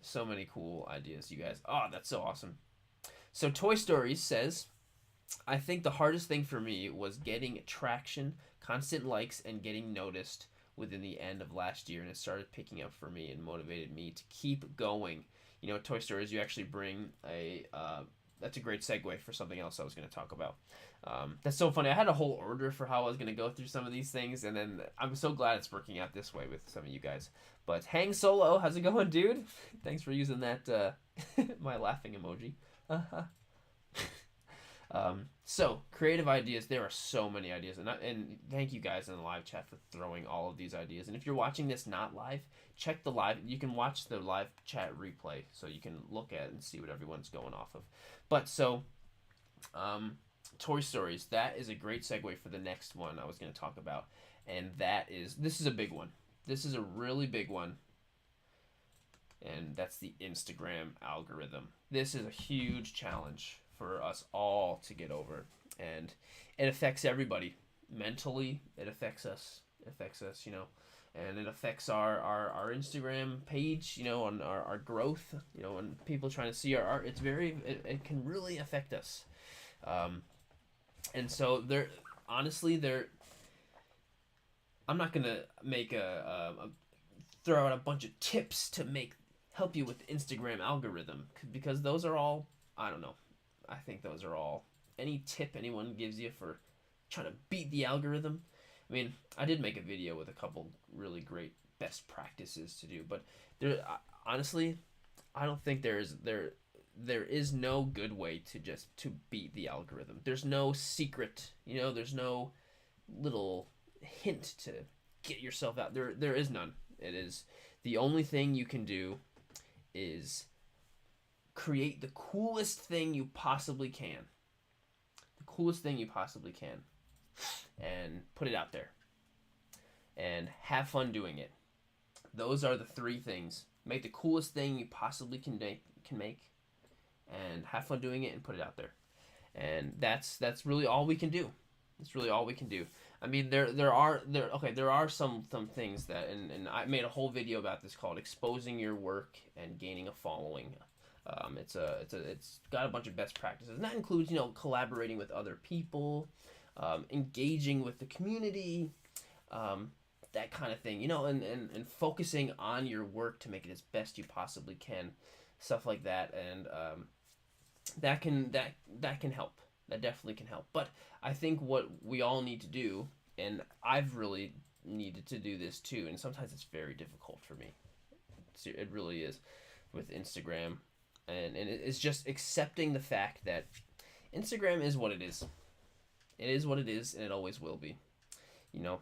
cool ideas, you guys. Oh, that's so awesome. So Toy Stories says, I think the hardest thing for me was getting traction, constant likes, and getting noticed within the end of last year, and it started picking up for me and motivated me to keep going. Toy Stories, you actually bring that's a great segue for something else I was going to talk about. That's so funny. I had a whole order for how I was going to go through some of these things, and then I'm so glad it's working out this way with some of you guys. But Hang Solo, how's it going, dude? Thanks for using that, my laughing emoji. So creative ideas. There are so many ideas, and thank you guys in the live chat for throwing all of these ideas. And if you're watching this not live, check the live. You can watch the live chat replay, so you can look at it and see what everyone's going off of. But so, Toy Stories. That is a great segue for the next one I was going to talk about, and this is a big one. This is a really big one, and that's the Instagram algorithm. This is a huge challenge for us all to get over, and it affects everybody mentally. It affects us, and it affects our Instagram page, on our growth, and people trying to see our art. It can really affect us. And so I'm not gonna make throw out a bunch of tips to help you with the Instagram algorithm, because those are all, I don't know. I think those are all, any tip anyone gives you for trying to beat the algorithm. I mean, I did make a video with a couple really great best practices to do, but honestly, I don't think there is no good way to beat the algorithm. There's no secret, there's no little hint to get yourself out. There is none. It is the only thing you can do is create the coolest thing you possibly can. The coolest thing you possibly can. And put it out there. And have fun doing it. Those are the three things. Make the coolest thing you possibly can make. And have fun doing it and put it out there. And that's really all we can do. That's really all we can do. I mean, there are some things that, and I made a whole video about this called exposing your work and gaining a following. It's got a bunch of best practices, and that includes collaborating with other people, engaging with the community, that kind of thing. And focusing on your work to make it as best you possibly can, stuff like that, and that can help. That definitely can help. But I think what we all need to do, and I've really needed to do this too, and sometimes it's very difficult for me. It really is with Instagram, and it's just accepting the fact that Instagram is what it is. It is what it is, and it always will be. You know,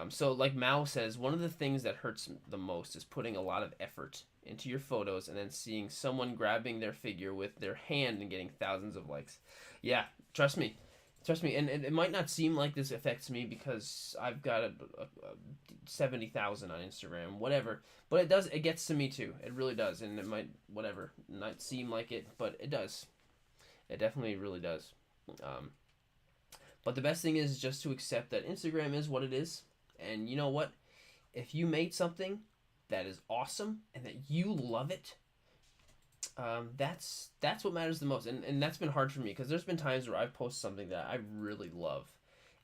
so like Mao says, one of the things that hurts the most is putting a lot of effort into your photos and then seeing someone grabbing their figure with their hand and getting thousands of likes. Yeah, trust me. Trust me, and it might not seem like this affects me because I've got a 70,000 on Instagram, whatever. But it does. It gets to me too. It really does, and it might not seem like it, but it does. It definitely really does. But the best thing is just to accept that Instagram is what it is, and you know what? If you made something that is awesome and that you love it, that's what matters the most, and that's been hard for me because there's been times where I've posted something that I really love,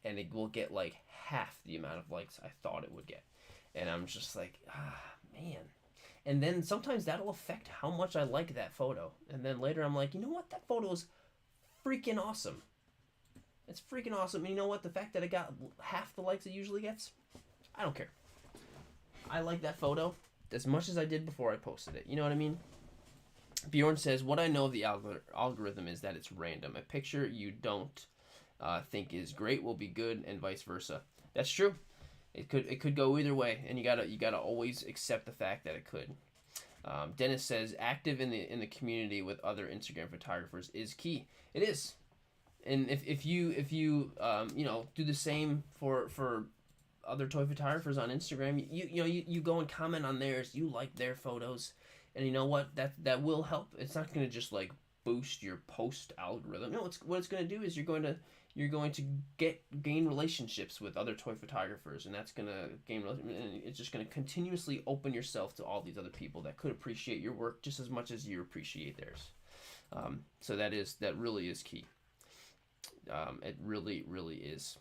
and it will get like half the amount of likes I thought it would get, and I'm just like, man. And then sometimes that'll affect how much I like that photo, and then later I'm like, you know what, that photo is freaking awesome. It's freaking awesome, and you know what, the fact that it got half the likes it usually gets, I don't care. I like that photo as much as I did before I posted it. You know what I mean? Bjorn says, what I know of the algorithm is that it's random. A picture you don't think is great will be good, and vice versa. That's true. It could go either way, and you gotta always accept the fact that it could. Dennis says, active in the community with other Instagram photographers is key. It is, and if you do the same for other toy photographers on Instagram, you go and comment on theirs, you like their photos. And you know what? That will help. It's not going to just like boost your post algorithm. No, what it's going to do is you're going to gain relationships with other toy photographers, and that's going to and it's just going to continuously open yourself to all these other people that could appreciate your work just as much as you appreciate theirs. So that really is key. It really is.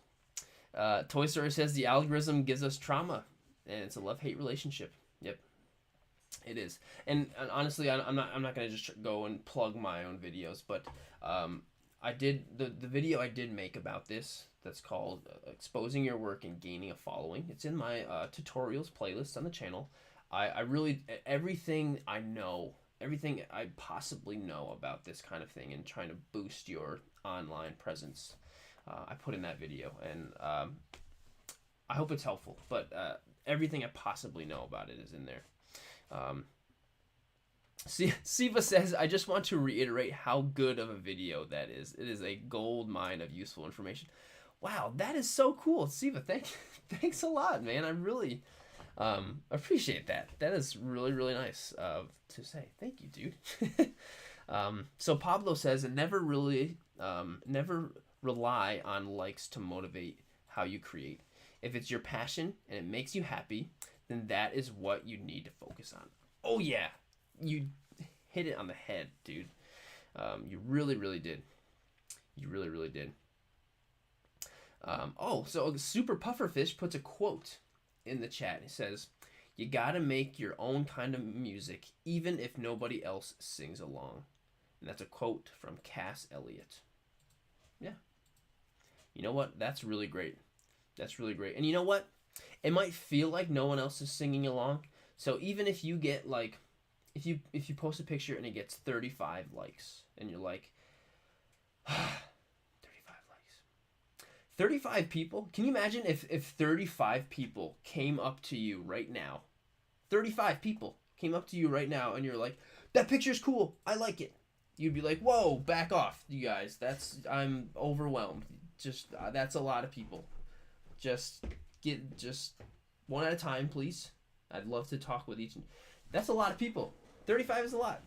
Toy Story says the algorithm gives us trauma, and it's a love-hate relationship. Yep. It is, and honestly, I'm not gonna just go and plug my own videos, but I did the video I did make about this. That's called exposing your work and gaining a following. It's in my tutorials playlist on the channel. I really everything I possibly know about this kind of thing and trying to boost your online presence, I put in that video, and I hope it's helpful. But everything I possibly know about it is in there. Siva says, I just want to reiterate how good of a video that is. It is a gold mine of useful information. Wow, that is so cool. Siva, thanks a lot, man. I really appreciate that. That is really nice to say. Thank you, dude. So Pablo says, never rely on likes to motivate how you create. If it's your passion and it makes you happy, then that is what you need to focus on. Oh yeah, you hit it on the head, dude. You really did. You really did. So Super Pufferfish puts a quote in the chat. He says, you gotta make your own kind of music, even if nobody else sings along. And that's a quote from Cass Elliot. Yeah. You know what? That's really great. That's really great. And you know what? It might feel like no one else is singing along. So even if you get like, if you post a picture and it gets 35 likes, and you're like, 35 likes. 35 people? Can you imagine if 35 people came up to you right now? 35 people came up to you right now and you're like, that picture's cool. I like it. You'd be like, whoa, back off, you guys. I'm overwhelmed. Just, that's a lot of people. Just one at a time, please. I'd love to talk with each. That's a lot of people. 35 is a lot.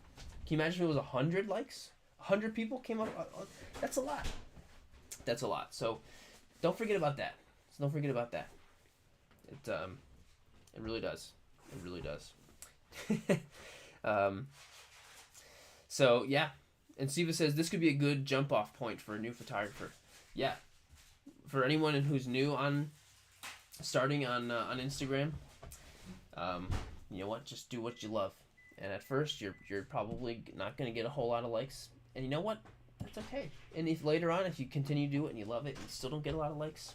Can you imagine if it was 100 likes? 100 people came up. That's a lot. That's a lot. So don't forget about that. It really does. It really does. So yeah, and Siva says this could be a good jump off point for a new photographer. Yeah, for anyone who's new on starting on Instagram, you know what? Just do what you love. And at first, you're probably not gonna get a whole lot of likes. And you know what? That's okay. And if later on, if you continue to do it and you love it and you still don't get a lot of likes,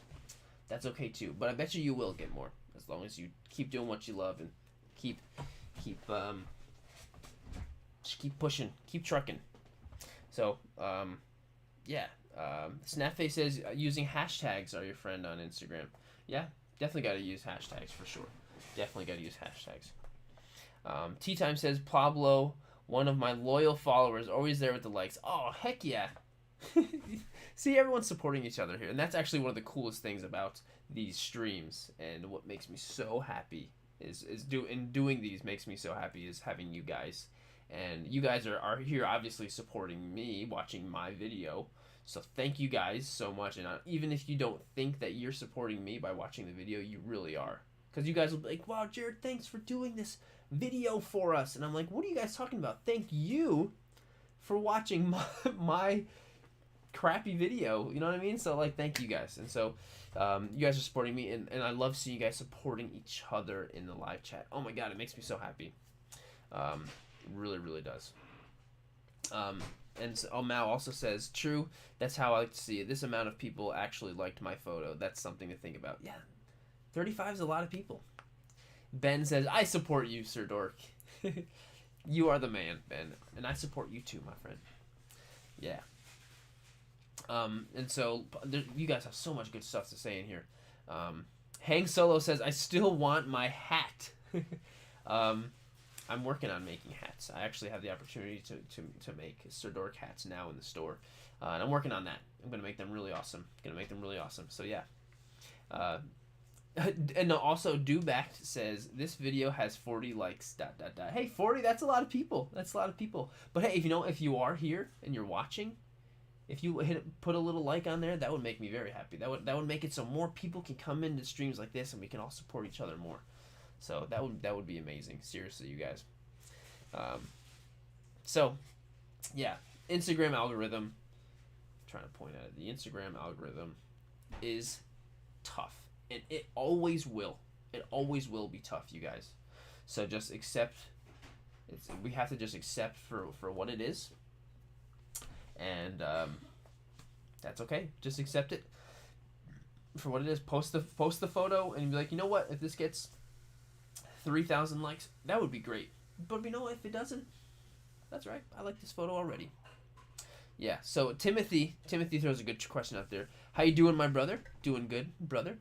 that's okay too. But I bet you will get more as long as you keep doing what you love and keep keep just keep pushing, keep trucking. So yeah. Snapface says using hashtags are your friend on Instagram. Yeah, definitely got to use hashtags for sure. Definitely got to use hashtags. Tea Time says Pablo, one of my loyal followers, always there with the likes. Oh heck yeah! See, everyone's supporting each other here, and that's actually one of the coolest things about these streams. And what makes me so happy is doing these makes me so happy is having you guys, and you guys are here obviously supporting me, watching my video. So thank you guys so much, and even if you don't think that you're supporting me by watching the video, you really are. Because you guys will be like, wow, Jared, thanks for doing this video for us. And I'm like, what are you guys talking about? Thank you for watching my crappy video. You know what I mean? So, like, thank you guys. And so, you guys are supporting me, and I love seeing you guys supporting each other in the live chat. Oh my god, it makes me so happy. It really, really does. And so, Mao also says, true, that's how I like to see it. This amount of people actually liked my photo. That's something to think about. Yeah. 35 is a lot of people. Ben says, I support you, Sirdork. You are the man, Ben. And I support you too, my friend. Yeah. And so, you guys have so much good stuff to say in here. Hang Solo says, I still want my hat. I'm working on making hats. I actually have the opportunity to make Sirdork hats now in the store. And I'm working on that. I'm going to make them really awesome. So, yeah. And also Dubact says this video has 40 likes. ... Hey, 40, that's a lot of people. But hey, if you are here and you're watching, if you put a little like on there, that would make me very happy. That would make it so more people can come into streams like this and we can all support each other more. So that would be amazing. Seriously, you guys. So yeah, Instagram algorithm. I'm trying to point at it. The Instagram algorithm is tough. And it always will. It always will be tough, you guys. So just accept. We have to just accept for what it is. And that's okay. Just accept it for what it is. Post the photo and be like, you know what? If this gets 3,000 likes, that would be great. But you know what? If it doesn't, that's right. I like this photo already. Yeah. So Timothy throws a good question out there. How you doing, my brother? Doing good, brother.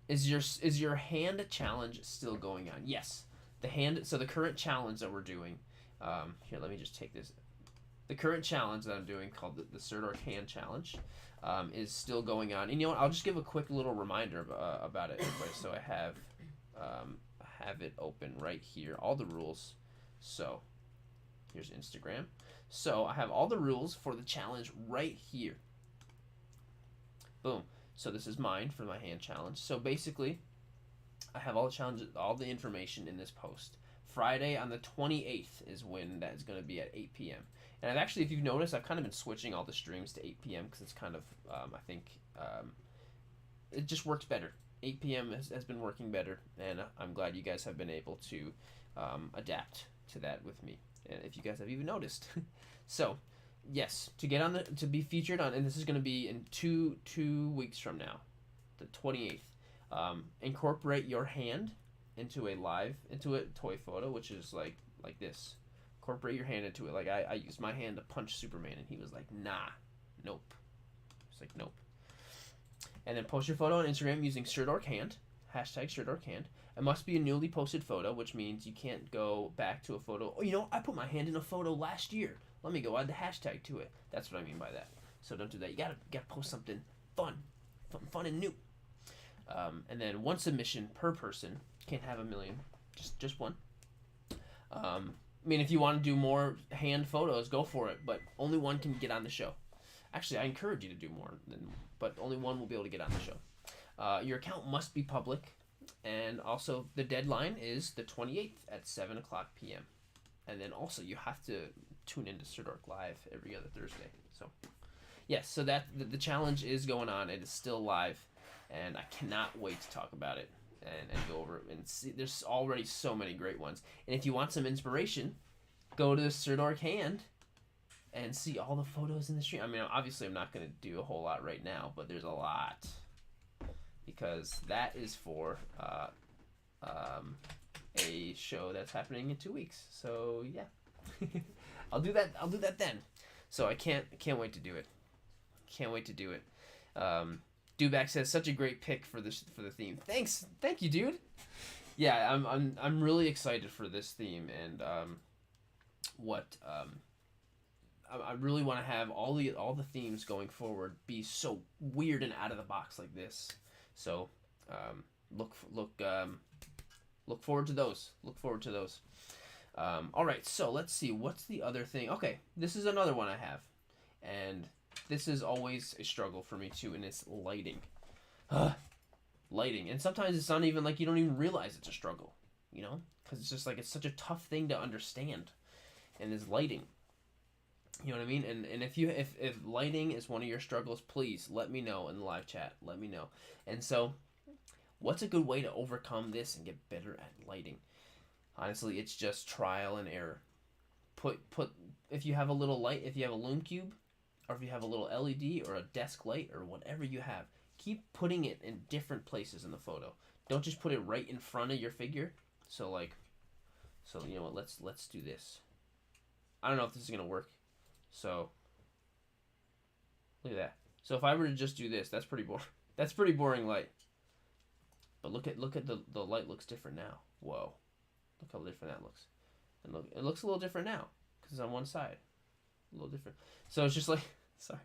Is your hand challenge still going on? Yes. The current challenge that we're doing, here, let me just take this. The current challenge that I'm doing, called the Sirdork Hand Challenge, is still going on. And you know what? I'll just give a quick little reminder about it, everybody. So I have it open right here, all the rules. So here's Instagram. So I have all the rules for the challenge right here. Boom. So this is mine for my hand challenge. So basically, I have all the challenges, all the information in this post. Friday on the 28th is when that is going to be at 8 p.m. And I've actually, if you've noticed, I've kind of been switching all the streams to 8 p.m. because it's kind of, I think, it just works better. 8 p.m. has been working better, and I'm glad you guys have been able to adapt to that with me. And if you guys have even noticed. So, yes, to be featured on, and this is going to be in two weeks from now, the 28th. Incorporate your hand into a toy photo, which is like this. Incorporate your hand into it. Like I used my hand to punch Superman, and he was like, nah, nope. It's like, nope. And then post your photo on Instagram using Sirdork Hand, #Sirdork Hand. It must be a newly posted photo, which means you can't go back to a photo. Oh, you know, I put my hand in a photo last year. Let me go add the hashtag to it. That's what I mean by that. So don't do that. You gotta post something fun and new. And then one submission per person. Can't have 1 million. Just one. I mean, if you want to do more hand photos, go for it. But only one can get on the show. Actually, I encourage you to do more, but only one will be able to get on the show. Your account must be public. And also, the deadline is the 28th at 7 o'clock p.m. And then also, you have to tune into Sirdork Live every other Thursday. So yes, so that the challenge is going on. It is still live, and I cannot wait to talk about it and go over it and see. There's already so many great ones. And if you want some inspiration, go to Sirdork Hand and see all the photos in the stream. I mean, obviously I'm not going to do a whole lot right now, but there's a lot, because that is for a show that's happening in 2 weeks. So yeah, I'll do that then. So I can't wait to do it. Can't wait to do it. Dewback says such a great pick for the theme. Thank you, dude. Yeah, I'm really excited for this theme, and I really want to have all the themes going forward be so weird and out of the box like this. So look forward to those. Look forward to those. All right, so let's see. What's the other thing? Okay, this is another one I have, and this is always a struggle for me too, and it's lighting. Lighting, and sometimes it's not even like you don't even realize it's a struggle, you know, because it's just like it's such a tough thing to understand, and it's lighting. You know what I mean? And if lighting is one of your struggles, please let me know in the live chat. Let me know. And so, what's a good way to overcome this and get better at lighting? Honestly, it's just trial and error. Put if you have a little light, if you have a lume cube, or if you have a little LED or a desk light or whatever you have, keep putting it in different places in the photo. Don't just put it right in front of your figure. So you know what? Let's do this. I don't know if this is gonna work. So look at that. So if I were to just do this, that's pretty boring. That's pretty boring light. But look at the light looks different now. Whoa, look how different that looks. And look, it looks a little different now because it's on one side. A little different. So it's just like, sorry.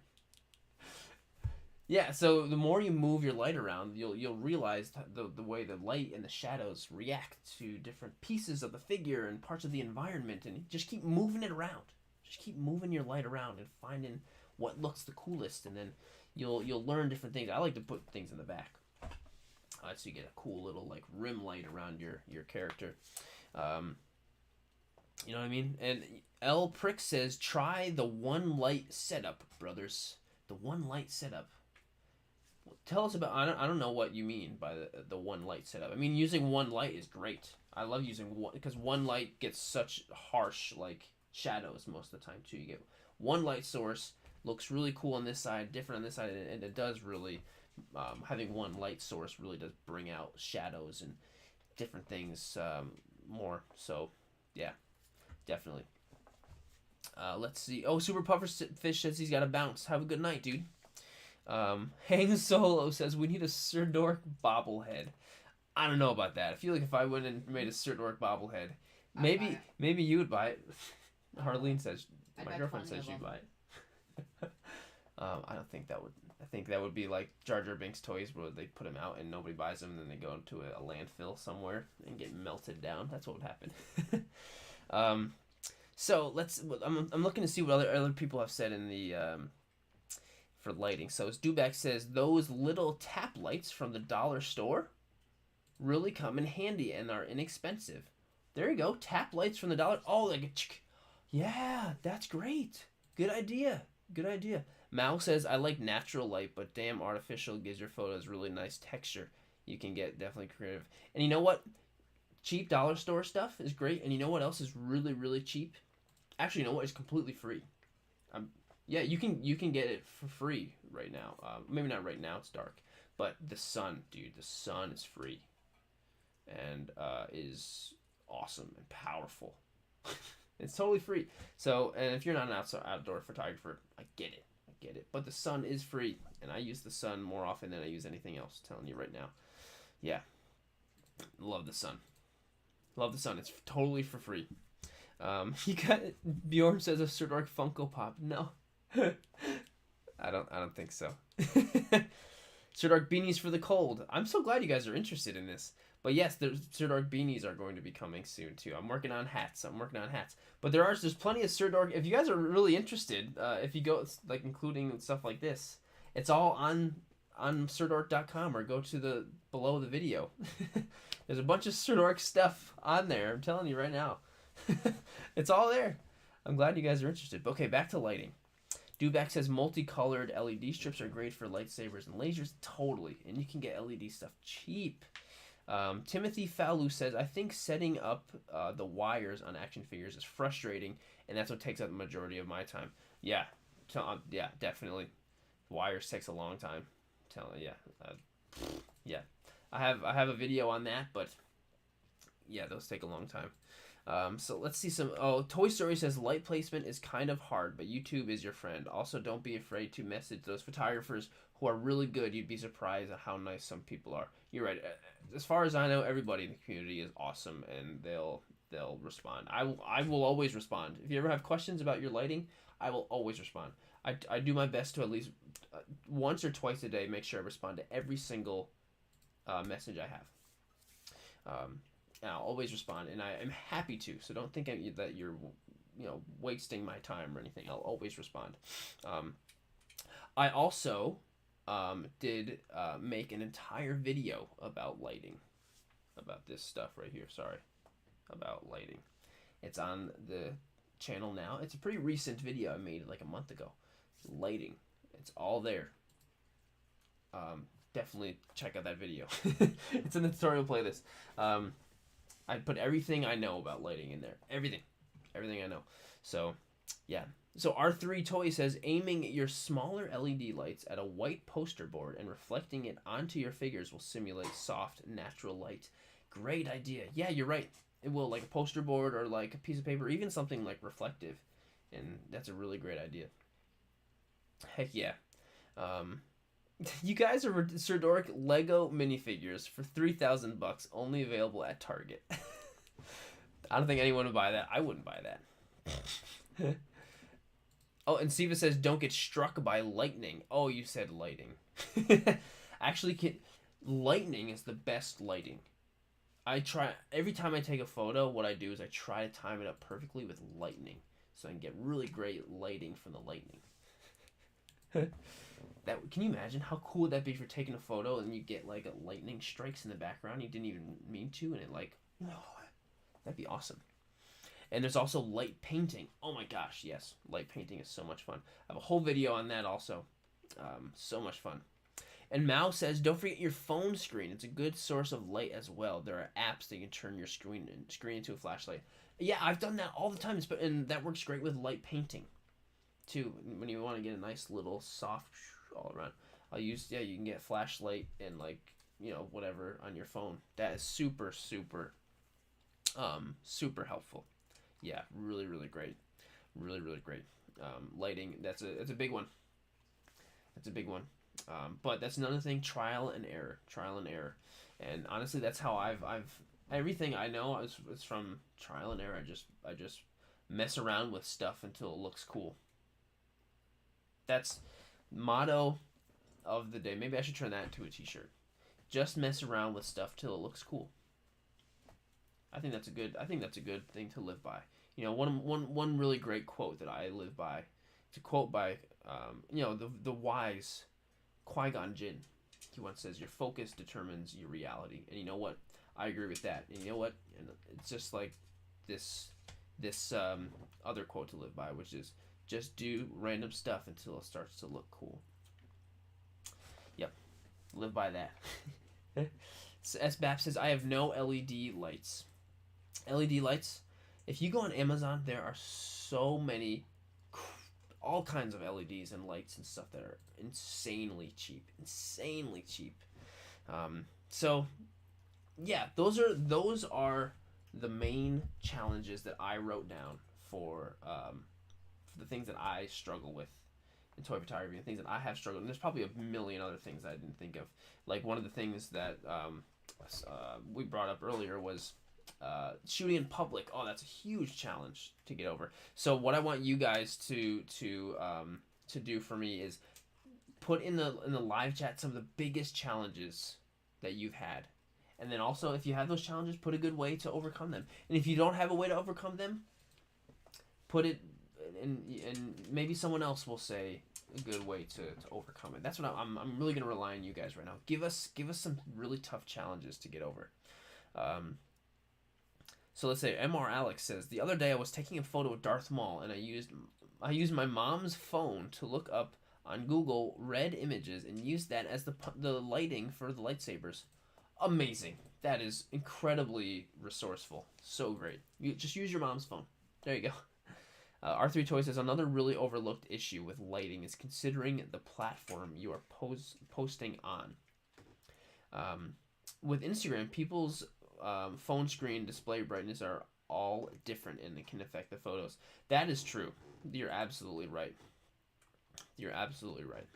Yeah, so the more you move your light around, you'll realize the way the light and the shadows react to different pieces of the figure and parts of the environment, and just keep moving it around. Just keep moving your light around and finding what looks the coolest, and then you'll learn different things. I like to put things in the back, so you get a cool little like rim light around your character. You know what I mean? And L Prick says, try the one light setup, brothers. The one light setup. Tell us about. I don't know what you mean by the one light setup. I mean, using one light is great. I love using one because one light gets such harsh like shadows most of the time too. You get one light source, looks really cool on this side, different on this side, and it does really having one light source really does bring out shadows and different things more. So yeah, definitely. Let's see. Oh, Super Puffer Fish says he's got to bounce. Have a good night, dude. Hang Solo says we need a Sirdork bobblehead. I don't know about that. I feel like if I went and made a Sirdork bobblehead, maybe you would buy it. Harleen says, my girlfriend says she'd buy it. I don't think that would. I think that would be like Jar Jar Binks toys, where they put them out and nobody buys them, and then they go into a landfill somewhere and get melted down. That's what would happen. So let's. I'm looking to see what other people have said in the for lighting. So as Dewback says, those little tap lights from the dollar store really come in handy and are inexpensive. There you go, tap lights from the dollar. Oh, like yeah, that's great. Good idea. Good idea. Mal says, I like natural light, but damn, artificial gives your photos really nice texture. You can get definitely creative. And you know what? Cheap dollar store stuff is great. And you know what else is really, really cheap? Actually, you know what? It's completely free. Yeah, you can get it for free right now. Maybe not right now, it's dark. But the sun, dude, the sun is free. And is awesome and powerful. It's totally free. So, and if you're not an outdoor photographer, I get it. But the sun is free, and I use the sun more often than I use anything else. I'm telling you right now. Yeah. Love the sun. Love the sun. It's totally for free. You got Bjorn says a Sirdork Funko Pop. No. I don't think so. Sirdork beanies for the cold. I'm so glad you guys are interested in this. But yes, the Sirdork beanies are going to be coming soon too. I'm working on hats. But there's plenty of Sirdork. If you guys are really interested, if you go like including stuff like this, it's all on Sirdork.com, or go to the below the video. There's a bunch of Sirdork stuff on there. I'm telling you right now, it's all there. I'm glad you guys are interested. Okay, back to lighting. Dewback says multicolored LED strips are great for lightsabers and lasers. Totally. And you can get LED stuff cheap. Timothy Fallu says, I think setting up the wires on action figures is frustrating, and that's what takes up the majority of my time. Yeah. Yeah, definitely. Wires takes a long time. Yeah. I have a video on that, but yeah, those take a long time. So let's see some. Oh, Toy Story says light placement is kind of hard, but YouTube is your friend. Also, don't be afraid to message those photographers who are really good. You'd be surprised at how nice some people are. You're right. As far as I know, everybody in the community is awesome, and they'll respond. I will always respond. If you ever have questions about your lighting, I will always respond. I do my best to at least once or twice a day make sure I respond to every single message I have. And I'll always respond, and I am happy to. So don't think that you're, wasting my time or anything. I'll always respond. I also did make an entire video about lighting, about this stuff right here. Sorry, about lighting. It's on the channel now. It's a pretty recent video. I made it like a month ago. Lighting. It's all there. Definitely check out that video. It's in the tutorial playlist. I put everything I know about lighting in there. Everything I know. So, yeah. So R3 Toy says, aiming your smaller LED lights at a white poster board and reflecting it onto your figures will simulate soft, natural light. Great idea. Yeah, you're right. It will, like a poster board or like a piece of paper, even something like reflective. And that's a really great idea. Heck yeah. You guys are Sirdork Lego minifigures for $3,000, only available at Target. I don't think anyone would buy that. I wouldn't buy that. Oh, and Siva says, don't get struck by lightning. Oh, you said lighting. Actually, lightning is the best lighting. Every time I take a photo, what I do is I try to time it up perfectly with lightning, so I can get really great lighting from the lightning. Can you imagine how cool would that be for taking a photo and you get like a lightning strikes in the background you didn't even mean to, and it like, that'd be awesome. And there's also light painting. Oh my gosh, yes, light painting is so much fun. I have a whole video on that also. So much fun. And Mao says, don't forget your phone screen. It's a good source of light as well. There are apps that can turn your screen into a flashlight. Yeah, I've done that all the time, and that works great with light painting too. When you want to get a nice little soft all around, you can get flashlight and like, whatever on your phone. That is super helpful. Yeah, really great. Really great. Lighting, that's a big one. That's a big one. But that's another thing, trial and error. And honestly, that's how I've everything I know is from trial and error. I just mess around with stuff until it looks cool. That's motto of the day. Maybe I should turn that into a t-shirt. Just mess around with stuff till it looks cool. I think that's a good thing to live by. One really great quote that I live by. It's a quote by the wise Qui-Gon Jinn. He once says, your focus determines your reality. And you know what? I agree with that. And you know what? And it's just like this other quote to live by, which is, just do random stuff until it starts to look cool. Yep. Live by that. So SBAP says, I have no LED lights. LED lights? If you go on Amazon, there are so many, all kinds of LEDs and lights and stuff that are insanely cheap. So, yeah, those are the main challenges that I wrote down for the things that I struggle with in toy photography and things that I have struggled. And there's probably a million other things I didn't think of. Like one of the things that we brought up earlier was shooting in public. Oh, that's a huge challenge to get over. So what I want you guys to do for me is put in the live chat some of the biggest challenges that you've had. And then also, if you have those challenges, put a good way to overcome them. And if you don't have a way to overcome them, put it and maybe someone else will say a good way to overcome it. That's what I'm really gonna rely on you guys right now. Give us some really tough challenges to get over. So let's say MR Alex says, the other day I was taking a photo of Darth Maul and I used my mom's phone to look up on Google red images and used that as the lighting for the lightsabers. Amazing. That is incredibly resourceful. So great. You just use your mom's phone. There you go. R3 Toy says another really overlooked issue with lighting is considering the platform you are posting on. With Instagram, people's phone screen display brightness are all different and it can affect the photos. That is true. You're absolutely right. You're absolutely right.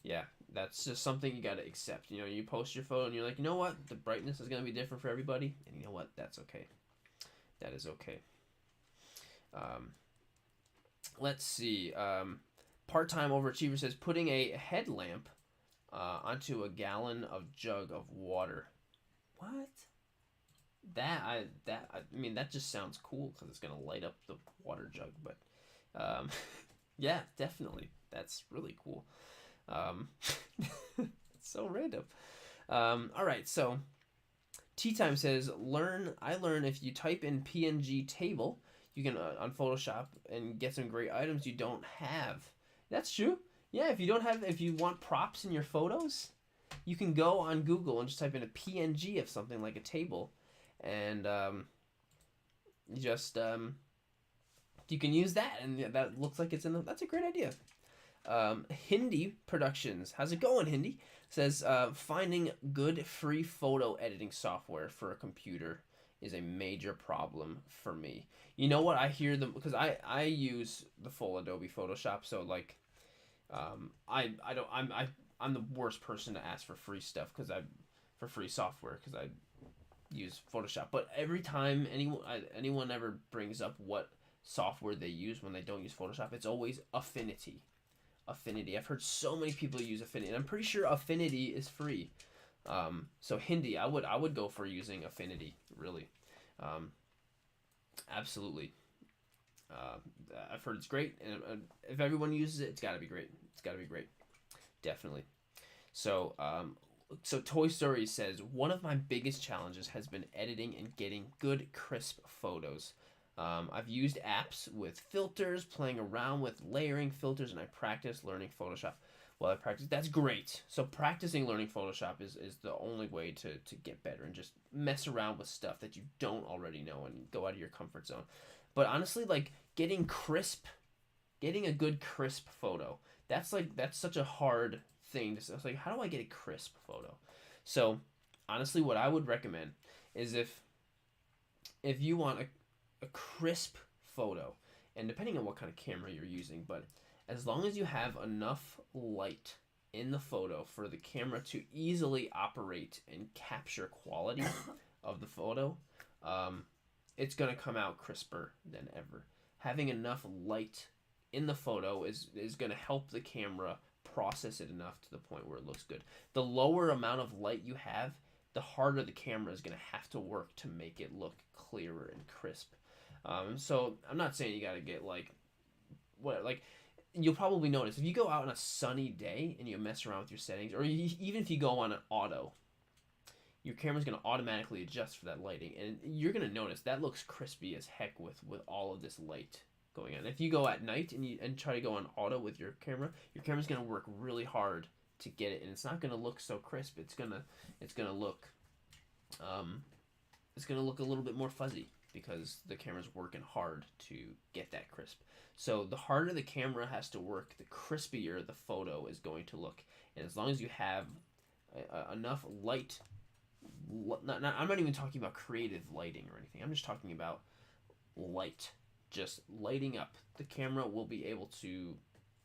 Yeah, that's just something you gotta accept. You know, you post your photo and you're like, you know what? The brightness is gonna be different for everybody, and you know what? That's okay. That is okay. Um, let's see. Part-time overachiever says putting a headlamp onto a gallon of jug of water. What? I mean that just sounds cool because it's gonna light up the water jug, but um, yeah, definitely that's really cool. Um, it's so random. All right, so Tea Time says I learn if you type in PNG table, you can on Photoshop and get some great items you don't have. That's true. Yeah, if you want props in your photos, you can go on Google and just type in a PNG of something like a table, and you can use that, and that looks like it's in. That's a great idea. Hindi Productions, how's it going, Hindi? Says finding good free photo editing software for a computer is a major problem for me. You know what? I hear them because I use the full Adobe Photoshop, so like I don't I'm the worst person to ask for free stuff for free software because I use Photoshop. But every time anyone ever brings up what software they use when they don't use Photoshop, it's always Affinity. Affinity. I've heard so many people use Affinity, and I'm pretty sure Affinity is free. So Hindi, I would go for using Affinity, really. Absolutely. I've heard it's great, and if everyone uses it, it's got to be great. It's got to be great. Definitely. So, so Toy Story says one of my biggest challenges has been editing and getting good, crisp photos. I've used apps with filters, playing around with layering filters, and I practice learning Photoshop. Well, I practice. That's great. So practicing learning Photoshop is the only way to get better and just mess around with stuff that you don't already know and go out of your comfort zone. But honestly, like getting a good crisp photo, that's such a hard thing to say. It's like, how do I get a crisp photo? So honestly, what I would recommend is if you want a crisp photo, and depending on what kind of camera you're using, but as long as you have enough light in the photo for the camera to easily operate and capture quality of the photo, it's going to come out crisper than ever. Having enough light in the photo is going to help the camera process it enough to the point where it looks good. The lower amount of light you have, the harder the camera is going to have to work to make it look clearer and crisp. So I'm not saying you got to get like you'll probably notice if you go out on a sunny day and you mess around with your settings, or even if you go on an auto, your camera's going to automatically adjust for that lighting, and you're going to notice that looks crispy as heck with all of this light going on. If you go at night and try to go on auto with your camera's going to work really hard to get it, and it's not going to look so crisp. It's going to look a little bit more fuzzy because the camera's working hard to get that crisp. So the harder the camera has to work, the crispier the photo is going to look. And as long as you have enough light, I'm not even talking about creative lighting or anything. I'm just talking about light. Just lighting up. The camera will be able to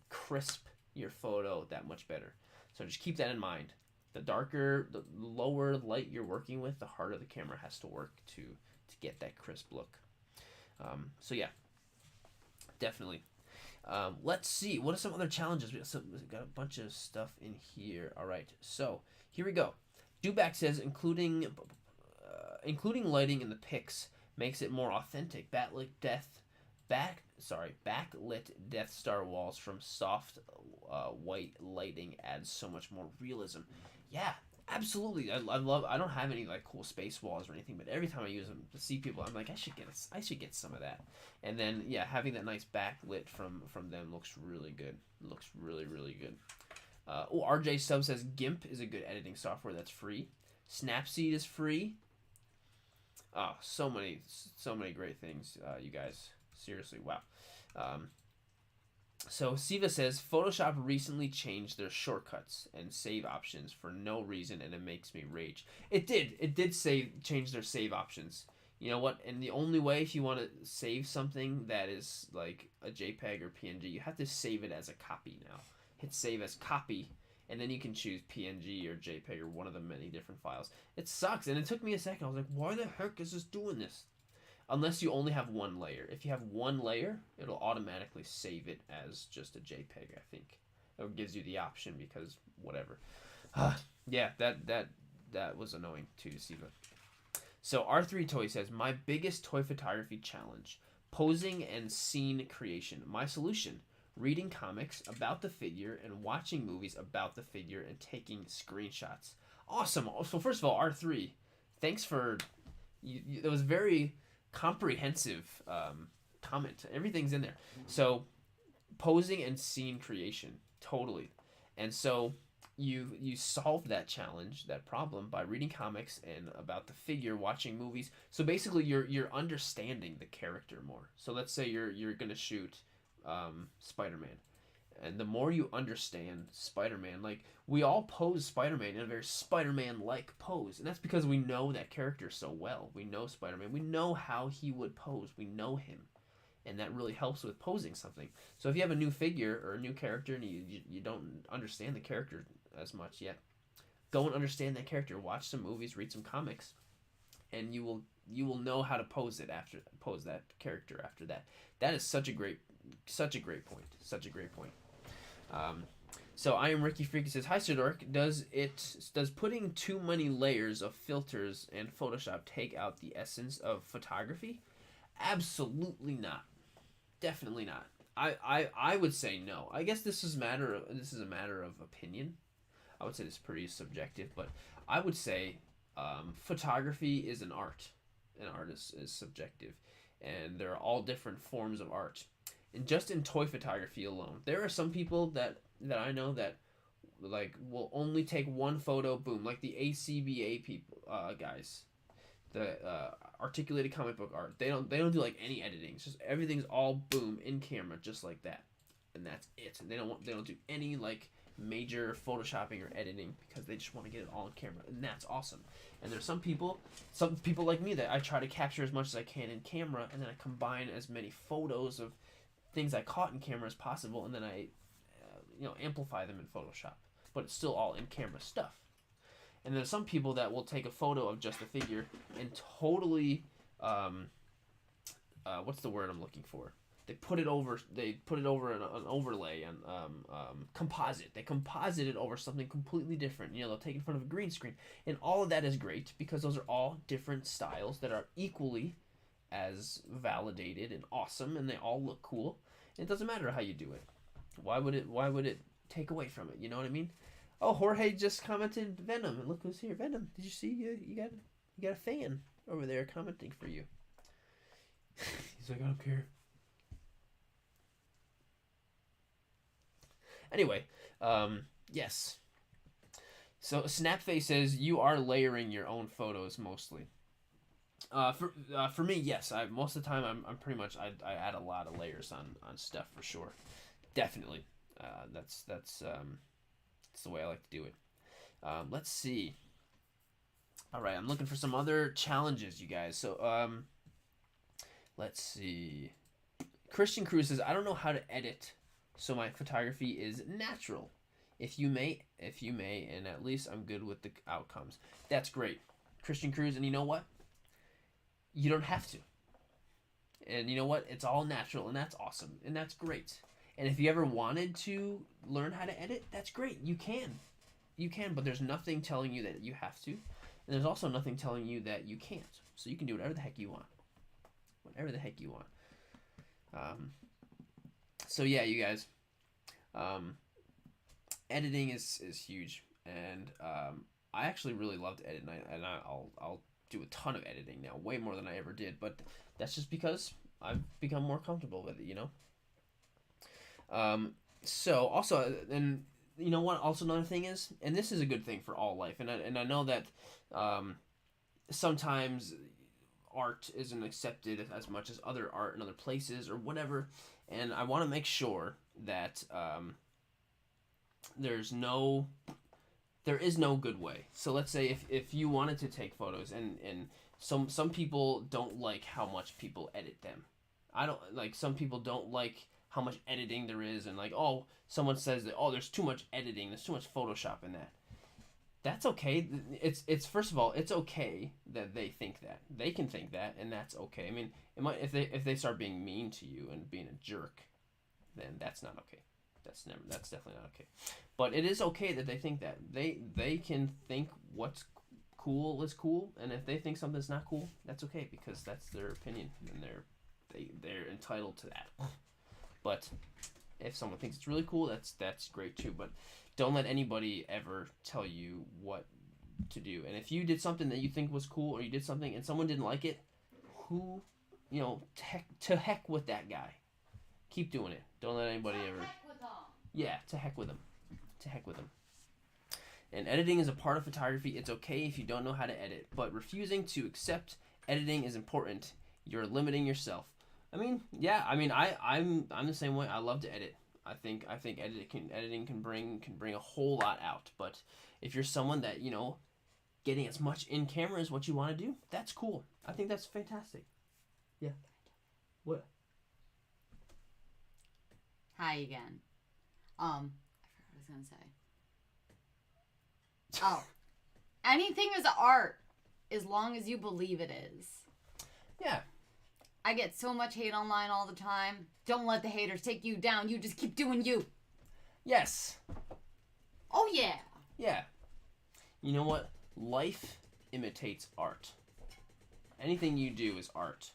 crisp your photo that much better. So just keep that in mind. The lower light you're working with, the harder the camera has to work to get that crisp look. So yeah, definitely. Let's see. What are some other challenges? We've got a bunch of stuff in here. All right. So here we go. Dewback says including lighting in the pics makes it more authentic. Backlit Death Star walls from soft white lighting adds so much more realism. Yeah, Absolutely, I love. I don't have any like cool space walls or anything, but every time I use them to see people, I'm like, I should get some of that. And then yeah, having that nice backlit from them looks really good. Looks really really good. RJ Sub says GIMP is a good editing software that's free. Snapseed is free. Oh, so many great things, you guys. Seriously, wow. Um, so Siva says Photoshop recently changed their shortcuts and save options for no reason, and it makes me rage. It did. It did change their save options. You know what? And the only way if you want to save something that is like a JPEG or PNG, you have to save it as a copy now. Hit save as copy, and then you can choose PNG or JPEG or one of the many different files. It sucks, and it took me a second. I was like, why the heck is this doing this? Unless you only have one layer. If you have one layer, it'll automatically save it as just a JPEG, I think. It gives you the option because whatever. Yeah, that was annoying too, Siva. So R3 Toy says, my biggest toy photography challenge, posing and scene creation. My solution, reading comics about the figure and watching movies about the figure and taking screenshots. Awesome. So first of all, R3, thanks for, it was very comprehensive comment. Everything's in there. So posing and scene creation, totally. And so you solved that challenge, that problem, by reading comics and about the figure, watching movies. So basically, you're understanding the character more. So let's say you're gonna shoot Spider-Man, and the more you understand Spider-Man, like we all pose Spider-Man in a very Spider-Man-like pose, and that's because we know that character so well. We know Spider-Man. We know how he would pose. We know him, and that really helps with posing something. So if you have a new figure or a new character and you don't understand the character as much yet, go and understand that character. Watch some movies, read some comics, and you will know how to pose that character after that. That is such a great point. Such a great point. So I am Ricky Freaky says, hi Sirdork, does putting too many layers of filters and Photoshop take out the essence of photography? Absolutely not. Definitely not. I would say no. I guess this is a matter of opinion. I would say it's pretty subjective, but I would say photography is an art. An art is subjective, and there are all different forms of art. And just in toy photography alone, there are some people that I know that like will only take one photo, boom, like the ACBA people, guys, the articulated comic book art. They don't do like any editing. It's just everything's all boom in camera, just like that, and that's it. And they don't do any like major photoshopping or editing because they just want to get it all on camera, and that's awesome. And there's some people like me that I try to capture as much as I can in camera, and then I combine as many photos of things I caught in camera as possible, and then I amplify them in Photoshop, but it's still all in camera stuff. And there's some people that will take a photo of just the figure and totally what's the word I'm looking for? They put it over an overlay and composite. They composite it over something completely different. They'll take it in front of a green screen, and all of that is great because those are all different styles that are equally as validated and awesome, and they all look cool. It doesn't matter how you do it. Why would it take away from it? You know what I mean? Oh, Jorge just commented Venom, and look who's here. Venom, did you see? You got a fan over there commenting for you. He's like, I don't care. Anyway, yes. So Snapface says you are layering your own photos mostly. For me, yes. Most of the time I'm pretty much I add a lot of layers on stuff for sure. Definitely. That's the way I like to do it. Let's see. All right, I'm looking for some other challenges, you guys. So let's see. Christian Cruz says, I don't know how to edit, so my photography is natural. If you may, and at least I'm good with the outcomes. That's great, Christian Cruz. And you know what? You don't have to. And you know what? It's all natural, and that's awesome, and that's great. And if you ever wanted to learn how to edit, that's great. You can, but there's nothing telling you that you have to, and there's also nothing telling you that you can't. So you can do whatever the heck you want. Whatever the heck you want. So yeah, you guys. Editing is huge, and I actually really love to edit, I'll do a ton of editing now, way more than I ever did. But that's just because I've become more comfortable with it, you know. So also, and you know what? Also, another thing is, and this is a good thing for all life, and I know that sometimes art isn't accepted as much as other art in other places or whatever, and I want to make sure that there's no there is no good way. So let's say if you wanted to take photos and some people don't like how much people edit them. I don't like some people don't like how much editing there is and like oh someone says that oh there's too much editing, there's too much Photoshop in that. That's okay. It's first of all it's okay that they think that. They can think that and that's okay. I mean, it might if they start being mean to you and being a jerk, then that's not okay. That's definitely not okay. But it is okay that they think that. They can think what's cool is cool, and if they think something's not cool, that's okay because that's their opinion and they're entitled to that. But if someone thinks it's really cool, that's great too. But don't let anybody ever tell you what to do. And if you did something that you think was cool, or you did something and someone didn't like it, who, you know, to heck with that guy. Keep doing it. Don't let anybody ever. Yeah, to heck with them. To heck with them. And editing is a part of photography. It's okay if you don't know how to edit, but refusing to accept editing is important. You're limiting yourself. I mean, yeah. I mean, I'm the same way. I love to edit. I think editing can bring a whole lot out. But if you're someone that you know, getting as much in camera is what you want to do, that's cool. I think that's fantastic. Yeah. What? Hi again. I forgot what I was gonna say. Oh, anything is art as long as you believe it is. Yeah. I get so much hate online all the time. Don't let the haters take you down. You just keep doing you. Yes. Oh yeah. Yeah. You know what? Life imitates art. Anything you do is art.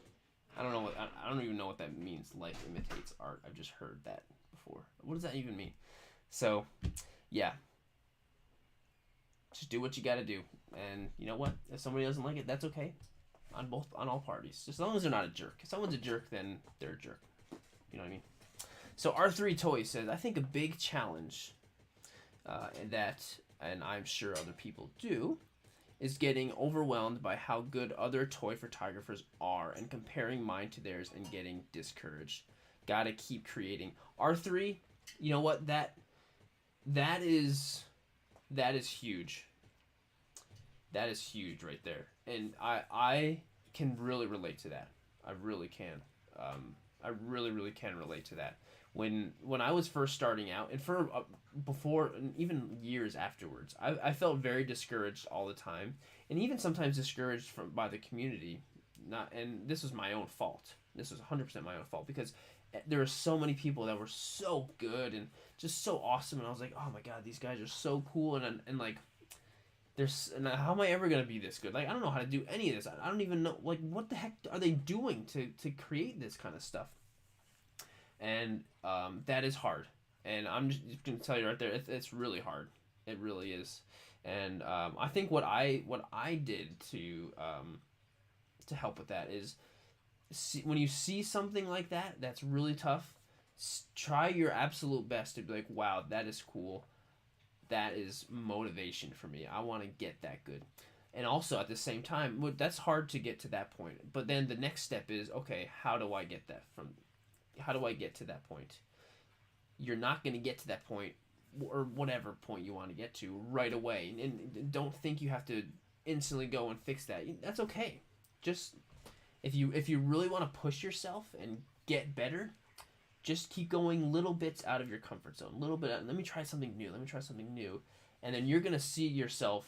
I don't even know what that means. Life imitates art. I've just heard that before. What does that even mean? So, yeah. Just do what you gotta do. And you know what? If somebody doesn't like it, that's okay. On all parties. Just as long as they're not a jerk. If someone's a jerk, then they're a jerk. You know what I mean? So R3 Toy says, I think a big challenge and I'm sure other people do, is getting overwhelmed by how good other toy photographers are and comparing mine to theirs and getting discouraged. Gotta keep creating. R3, you know what? That is huge. That is huge right there. And I can really relate to that. I really can. I really can relate to that. When I was first starting out, and for before, and even years afterwards, I felt very discouraged all the time, and even sometimes discouraged by the community. And this was my own fault. This was 100% my own fault because there were so many people that were so good and just so awesome, and I was like, oh my god, these guys are so cool, and like, and how am I ever gonna be this good? Like, I don't know how to do any of this. I don't even know, like, what the heck are they doing to create this kind of stuff? And that is hard. And I'm just gonna tell you right there, it's really hard. It really is. And I think what I did to help with that is when you see something like that that's really tough, try your absolute best to be like, wow, that is cool. That is motivation for me. I want to get that good. And also at the same time, that's hard to get to that point. But then the next step is, okay, how do I get to that point? You're not going to get to that point, or whatever point you want to get to, right away. And don't think you have to instantly go and fix that. That's okay. Just if you really want to push yourself and get better, just keep going little bits out of your comfort zone. Little bit. Let me try something new. And then you're going to see yourself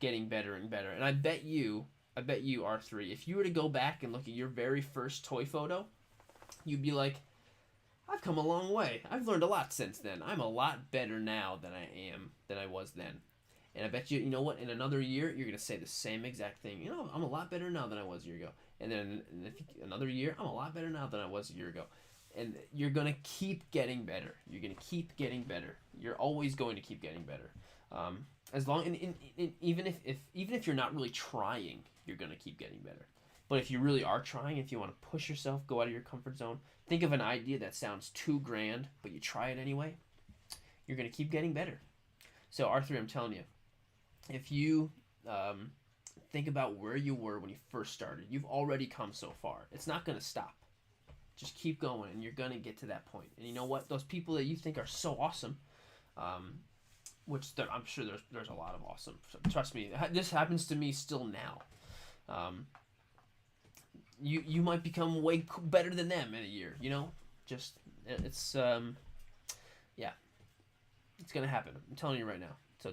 getting better and better. And I bet you R3, if you were to go back and look at your very first toy photo, you'd be like, I've come a long way. I've learned a lot since then. I'm a lot better now than I was then. And I bet you know what? In another year, you're going to say the same exact thing. You know, I'm a lot better now than I was a year ago. And then another year, I'm a lot better now than I was a year ago. And you're going to keep getting better. You're going to keep getting better. You're always going to keep getting better. As long and even if you're not really trying, you're gonna keep getting better. But if you really are trying, if you want to push yourself, go out of your comfort zone, think of an idea that sounds too grand, but you try it anyway, you're gonna keep getting better. So R3, I'm telling you, if you think about where you were when you first started, you've already come so far. It's not gonna stop. Just keep going, and you're gonna get to that point. And you know what? Those people that you think are so awesome, I'm sure there's a lot of awesome. Trust me, this happens to me still now. You might become way better than them in a year. You know, just it's yeah, it's gonna happen. I'm telling you right now. So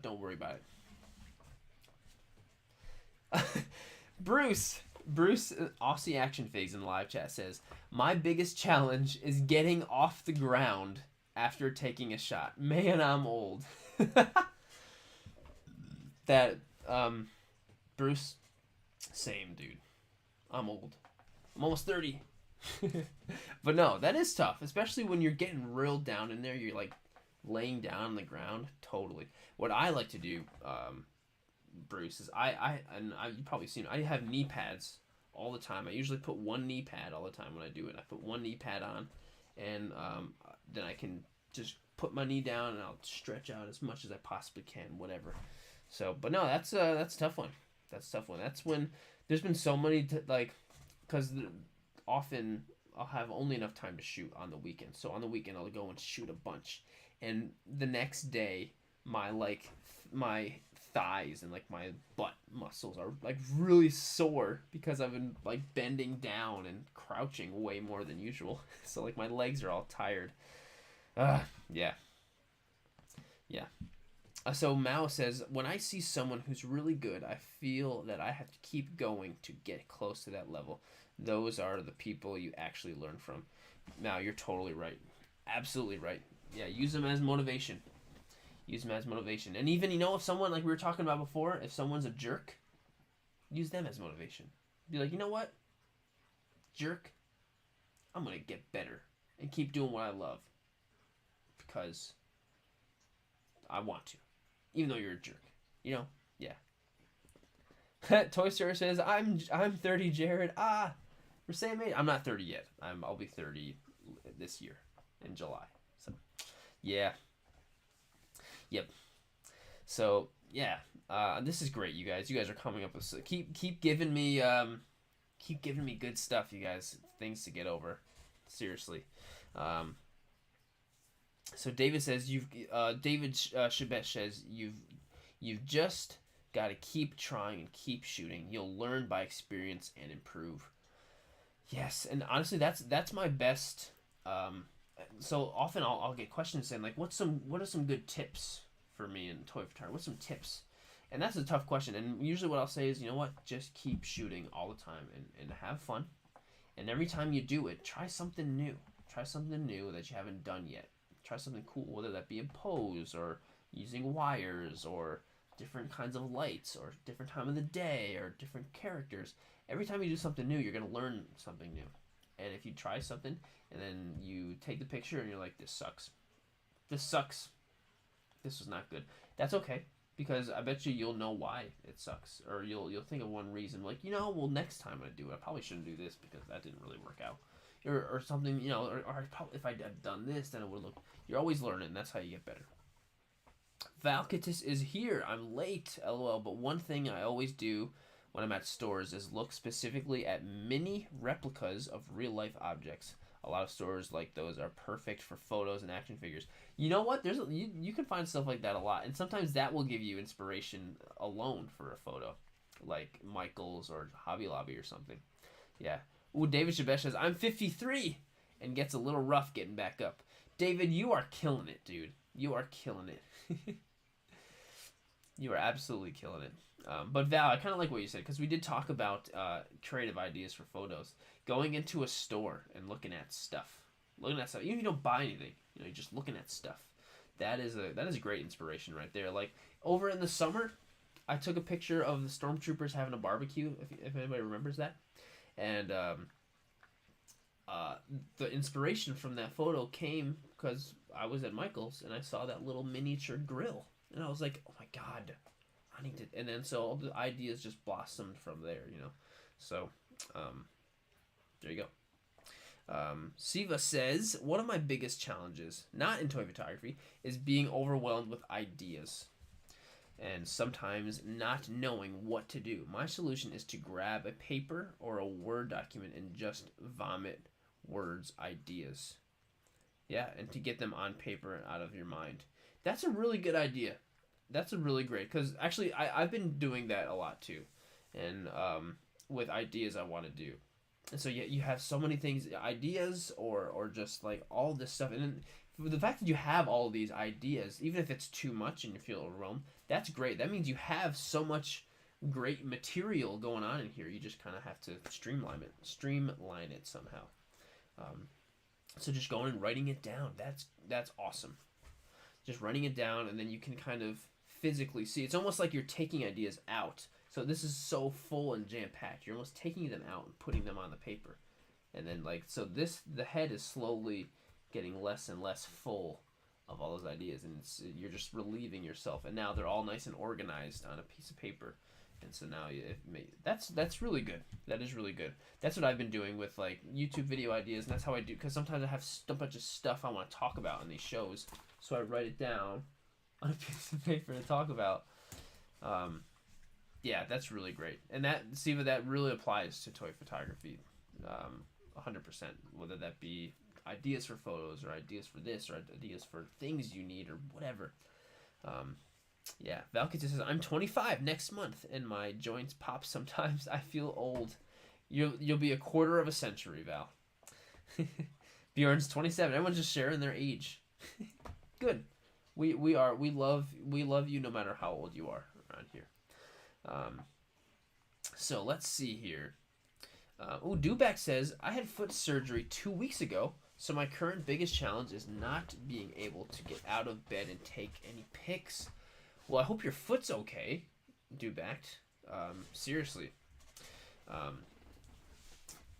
don't worry about it. Bruce, Aussie Action Figs in the live chat says, my biggest challenge is getting off the ground after taking a shot. Man, I'm old. That, Bruce, same, dude. I'm old. I'm almost 30. But no, that is tough, especially when you're getting real down in there. You're like laying down on the ground. Totally. What I like to do, Bruce, is you've probably seen it. I have knee pads all the time. I usually put one knee pad all the time when I do it. I put one knee pad on, and then I can just put my knee down and I'll stretch out as much as I possibly can, whatever. So, but no, that's a tough one. That's a tough one. That's when there's been so many because often I'll have only enough time to shoot on the weekend. So on the weekend I'll go and shoot a bunch, and the next day my thighs and like my butt muscles are like really sore because I've been like bending down and crouching way more than usual. So like my legs are all tired. Yeah. So Mao says, when I see someone who's really good, I feel that I have to keep going to get close to that level. Those are the people you actually learn from. Mao, you're totally right. Absolutely right. Yeah, use them as motivation. And even, if someone, like we were talking about before, if someone's a jerk, use them as motivation. Be like, you know what? Jerk, I'm going to get better and keep doing what I love because I want to, even though you're a jerk. Yeah. Toy Story says, I'm 30, Jared. We're same age. I'm not 30 yet. I'll be 30 this year in July. So, yeah. Yep. So yeah, this is great, you guys. You guys are coming up with keep giving me good stuff, you guys. Things to get over. Seriously. So David says David Shabesh says you've just got to keep trying and keep shooting. You'll learn by experience and improve. Yes, and honestly, that's my best. So often I'll get questions saying like, what are some good tips for me in toy photography? What's some tips? And that's a tough question. And usually what I'll say is, you know what, just keep shooting all the time and have fun. And every time you do it, try something new. Try something new that you haven't done yet. Try something cool, whether that be a pose or using wires or different kinds of lights or different time of the day or different characters. Every time you do something new, you're going to learn something new. And if you try something and then you take the picture and you're like, this sucks. This was not good. That's okay, because I bet you'll know why it sucks, or you'll think of one reason, like, well, next time I do it, I probably shouldn't do this because that didn't really work out, or something, or probably if I had done this, then it would look. You're always learning. That's how you get better. Valkitis is here. I'm late, lol. But one thing I always do when I'm at stores is look specifically at mini replicas of real life objects. A lot of stores like those are perfect for photos and action figures. You know what? You can find stuff like that a lot, and sometimes that will give you inspiration alone for a photo, like Michael's or Hobby Lobby or something. Yeah. Ooh, David Shabesh says, I'm 53, and gets a little rough getting back up. David, you are killing it, dude. You are killing it. You are absolutely killing it. But Val, I kind of like what you said, because we did talk about creative ideas for photos. Going into a store and looking at stuff. Even if you don't buy anything, you're just looking at stuff. That is a great inspiration right there. Like over in the summer, I took a picture of the stormtroopers having a barbecue. If anybody remembers that, and the inspiration from that photo came because I was at Michael's and I saw that little miniature grill, and I was like, oh my god, I need to. And then so all the ideas just blossomed from there, you know. So, there you go. Siva says, one of my biggest challenges, not in toy photography, is being overwhelmed with ideas and sometimes not knowing what to do. My solution is to grab a paper or a Word document and just vomit words, ideas. Yeah, and to get them on paper and out of your mind. That's a really good idea. That's a really great, because actually I've been doing that a lot too. And with ideas I want to do. And so yeah, you have so many things, ideas or just like all this stuff. And then the fact that you have all these ideas, even if it's too much and you feel overwhelmed, that's great. That means you have so much great material going on in here. You just kind of have to streamline it somehow. So just going and writing it down. That's awesome. Just writing it down, and then you can kind of physically see. It's almost like you're taking ideas out. So this is so full and jam-packed. You're almost taking them out and putting them on the paper. And then the head is slowly getting less and less full of all those ideas, and you're just relieving yourself. And now they're all nice and organized on a piece of paper. And so now that's really good. That is really good. That's what I've been doing with like YouTube video ideas, and that's how I do, because sometimes I have a bunch of stuff I want to talk about in these shows, so I write it down on a piece of paper to talk about. Yeah, that's really great, and that really applies to toy photography, 100%. Whether that be ideas for photos or ideas for this or ideas for things you need or whatever. Yeah, Valkita says, I'm 25 next month, and my joints pop sometimes. I feel old. You'll be a quarter of a century, Val. Bjorn's 27. Everyone's just sharing their age. Good. We love you no matter how old you are around here. So let's see here. Dubak says, I had foot surgery 2 weeks ago, so my current biggest challenge is not being able to get out of bed and take any pics. Well, I hope your foot's okay, Dubak. Seriously.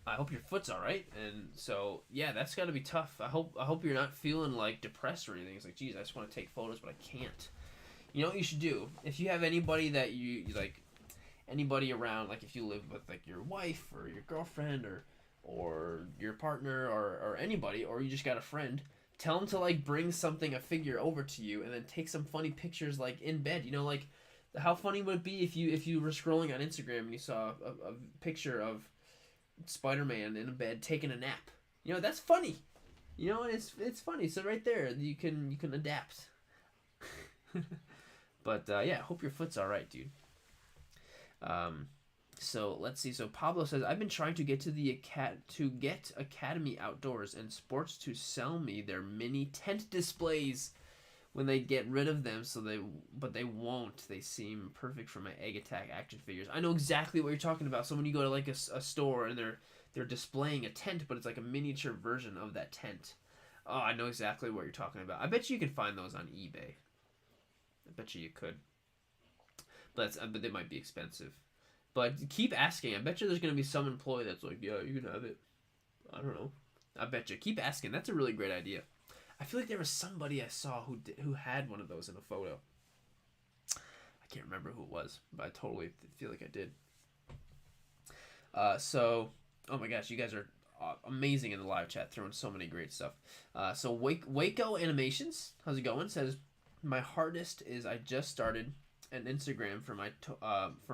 I hope your foot's all right. And so, yeah, that's got to be tough. I hope you're not feeling like depressed or anything. It's like, geez, I just want to take photos, but I can't. You know what you should do? If you have anybody that you like, anybody around, like if you live with like your wife or your girlfriend or your partner or anybody, or you just got a friend, tell them to like bring a figure over to you, and then take some funny pictures like in bed. You know, like how funny would it be if you were scrolling on Instagram and you saw a picture of Spider-Man in a bed taking a nap? You know, that's funny. You know, it's funny. So right there, you can adapt. But yeah, hope your foot's all right, dude. So let's see. So Pablo says, I've been trying to get get Academy Outdoors and Sports to sell me their mini tent displays when they get rid of them. But they won't. They seem perfect for my Egg Attack action figures. I know exactly what you're talking about. So when you go to like a store and they're displaying a tent, but it's like a miniature version of that tent. Oh, I know exactly what you're talking about. I bet you can find those on eBay. I bet you could. But they might be expensive. But keep asking. I bet you there's going to be some employee that's like, yeah, you can have it. I don't know. I bet you. Keep asking. That's a really great idea. I feel like there was somebody I saw who had one of those in a photo. I can't remember who it was, but I totally feel like I did. So, oh my gosh, you guys are amazing in the live chat, throwing so many great stuff. So Waco Animations, how's it going? Says, my hardest is I just started an Instagram for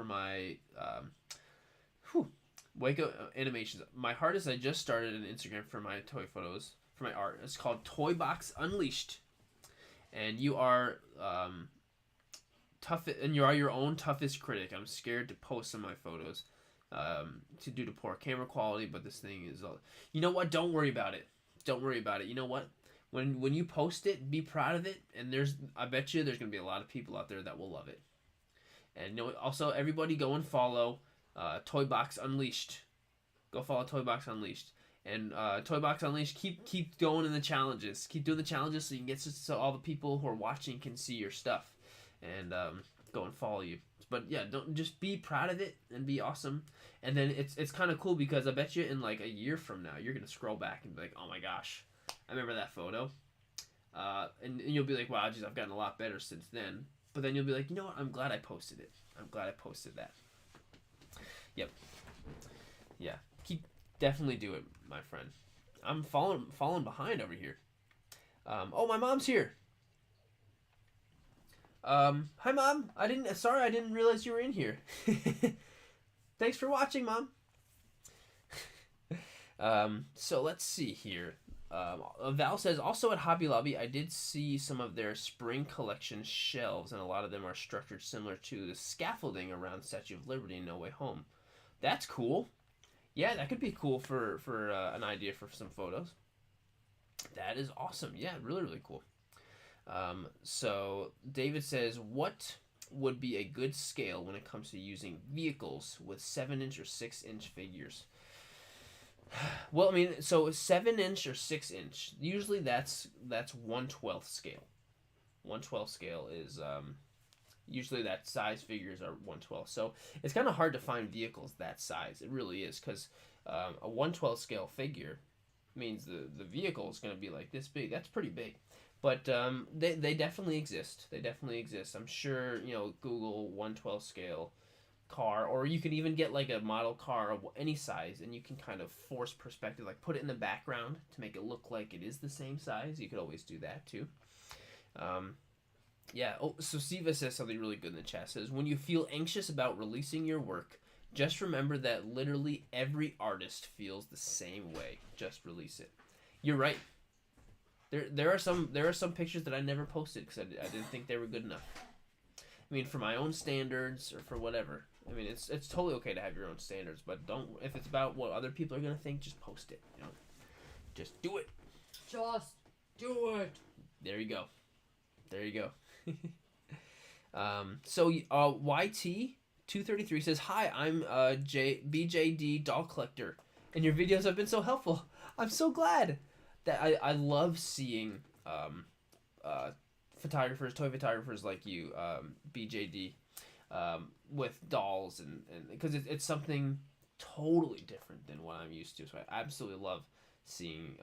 my Waco Animations. My hardest, I just started an Instagram for my toy photos, for my art. It's called Toy Box Unleashed, and you are tough, and you are your own toughest critic. I'm scared to post some of my photos due to poor camera quality, but this thing is all. You know what? Don't worry about it. Don't worry about it. You know what? When you post it, be proud of it, and I bet you there's gonna be a lot of people out there that will love it. And you know, also everybody go and follow Toy Box Unleashed. Go follow Toy Box Unleashed. And Toy Box Unleashed, keep going in the challenges. Keep doing the challenges so you can get so all the people who are watching can see your stuff, and go and follow you. But yeah, don't just be proud of it and be awesome. And then it's kind of cool because I bet you in like a year from now you're gonna scroll back and be like, oh my gosh, I remember that photo. And you'll be like, wow, geez, I've gotten a lot better since then. But then you'll be like, you know what? I'm glad I posted it. I'm glad I posted that. Yep. Yeah. Definitely do it, my friend. I'm falling behind over here. Oh, my mom's here. Hi, Mom. Sorry, I didn't realize you were in here. Thanks for watching, Mom. So let's see here. Val says, also at Hobby Lobby, I did see some of their spring collection shelves, and a lot of them are structured similar to the scaffolding around Statue of Liberty in No Way Home. That's cool. Yeah, that could be cool for an idea for some photos. That is awesome. Yeah, really, really cool. So David says, what would be a good scale when it comes to using vehicles with 7-inch or 6-inch figures? Well, I mean, so 7-inch or 6-inch, usually that's 1/12 scale. 1/12 scale is usually that size figures are 1/12. So it's kind of hard to find vehicles that size. It really is, because a 1/12 scale figure means the vehicle is going to be like this big. That's pretty big. But they definitely exist. They definitely exist. I'm sure, Google 1/12 scale car, or you can even get like a model car of any size, and you can kind of force perspective, like put it in the background to make it look like it is the same size. You could always do that too. Yeah. Oh, so Siva says something really good in the chat. Says, when you feel anxious about releasing your work, just remember that literally every artist feels the same way. Just release it. You're right. There are some pictures that I never posted because I didn't think they were good enough. I mean, for my own standards or for whatever. I mean, it's totally okay to have your own standards, but if it's about what other people are gonna think, just post it. Just do it. Just do it. There you go. There you go. So YT233 says, hi, I'm BJD doll collector, and your videos have been so helpful. I'm so glad. That I love seeing toy photographers like you, BJD, with dolls, and because it's something totally different than what I'm used to. So I absolutely love seeing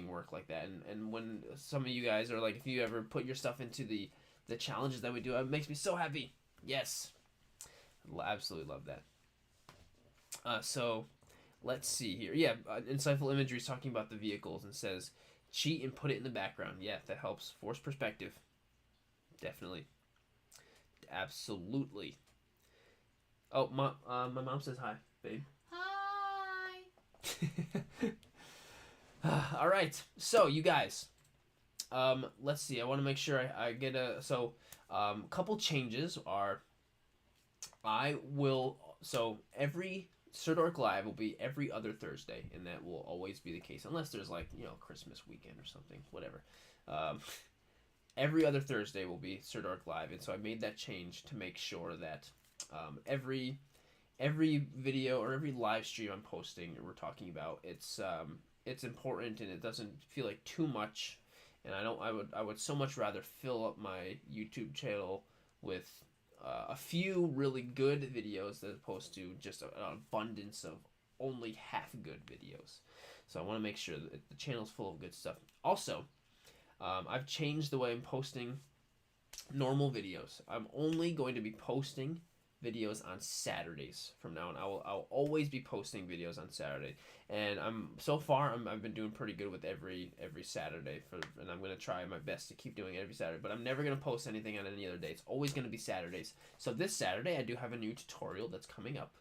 work like that. And when some of you guys are like, if you ever put your stuff into the challenges that we do, it makes me so happy. Yes, absolutely love that. So let's see here. Yeah, Insightful Imagery is talking about the vehicles and says, cheat and put it in the background. Yeah, that helps force perspective. Definitely. Absolutely. Oh, my mom says hi, babe. Hi. All right. So, you guys, let's see. I want to make sure I get couple changes are, every Sirdork Live will be every other Thursday, and that will always be the case, unless there's like, Christmas weekend or something, whatever. Every other Thursday will be Sirdork Live, and so I made that change to make sure that every video or every live stream I'm posting or we're talking about, it's important and it doesn't feel like too much, and I would so much rather fill up my YouTube channel with a few really good videos as opposed to just an abundance of only half good videos. So I want to make sure that the channel's full of good stuff. Also, I've changed the way I'm posting normal videos. I'm only going to be posting videos on Saturdays from now on. I'll always be posting videos on Saturday, and I've been doing pretty good with every Saturday and I'm gonna try my best to keep doing it every Saturday. But I'm never gonna post anything on any other day. It's always gonna be Saturdays. So this Saturday I do have a new tutorial that's coming up.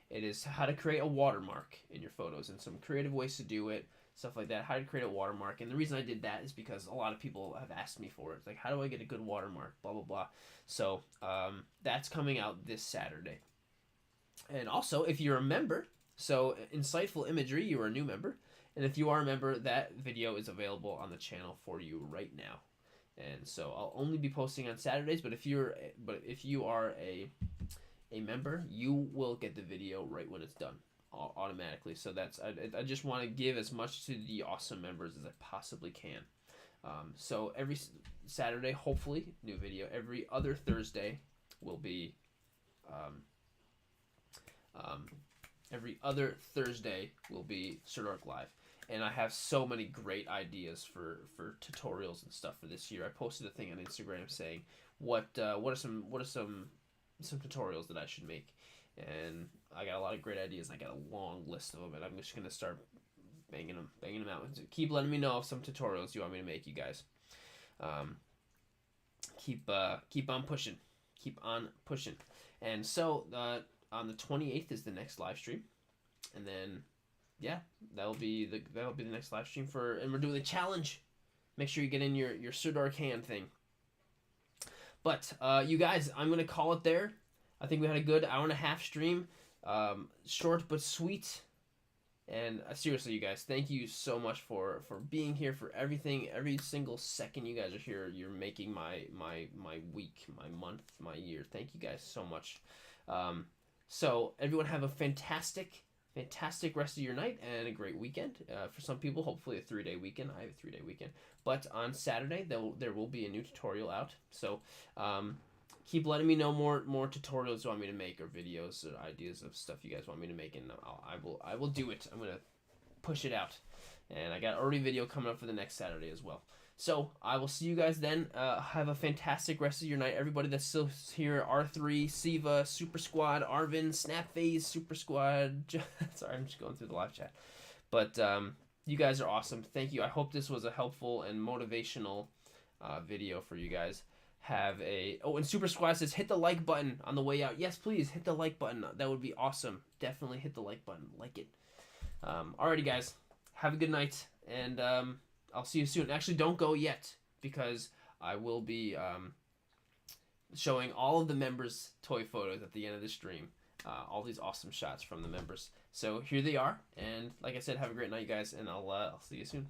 It is how to create a watermark in your photos and some creative ways to do it. Stuff like that, how to create a watermark. And the reason I did that is because a lot of people have asked me for it. It's like, how do I get a good watermark, blah blah blah. So that's coming out this Saturday. And also, if you're a member, so Insightful Imagery, you are a new member, and if you are a member, that video is available on the channel for you right now. And so I'll only be posting on Saturdays, but if you are a member, you will get the video right when it's done, automatically. So I just want to give as much to the awesome members as I possibly can. So every Saturday, hopefully, new video. Every other Thursday will be Sirdork Live. and I have so many great ideas for tutorials and stuff for this year. I posted a thing on Instagram saying what are some tutorials that I should make, and I got a lot of great ideas. And I got a long list of them, and I'm just gonna start banging them out. Keep letting me know of some tutorials you want me to make, you guys. Keep on pushing, and so on the 28th is the next live stream, and then yeah, that'll be the next live stream and we're doing a challenge. Make sure you get in your Sirdork hand thing. But you guys, I'm gonna call it there. I think we had a good hour-and-a-half stream, short but sweet. And seriously, you guys, thank you so much for being here, for everything. Every single second you guys are here, you're making my week, my month, my year. Thank you guys so much. So everyone have a fantastic rest of your night and a great weekend. For some people, hopefully a 3-day weekend. I have a 3-day weekend. But on Saturday, there will be a new tutorial out. So keep letting me know more tutorials you want me to make, or videos or ideas of stuff you guys want me to make, and I will do it. I'm gonna push it out, and I got already video coming up for the next Saturday as well. So I will see you guys then. Have a fantastic rest of your night. Everybody that's still here, R3, Siva, Super Squad, Arvin, Snapphase, Super Squad. Sorry, I'm just going through the live chat. But you guys are awesome. Thank you. I hope this was a helpful and motivational video for you guys. And Super Squad says, hit the like button on the way out. Yes, please, hit the like button. That would be awesome. Definitely hit the like button. Like it. Alrighty, guys. Have a good night, and I'll see you soon. Actually, don't go yet, because I will be showing all of the members' toy photos at the end of the stream. All these awesome shots from the members. So here they are. And like I said, have a great night, you guys, and I'll see you soon.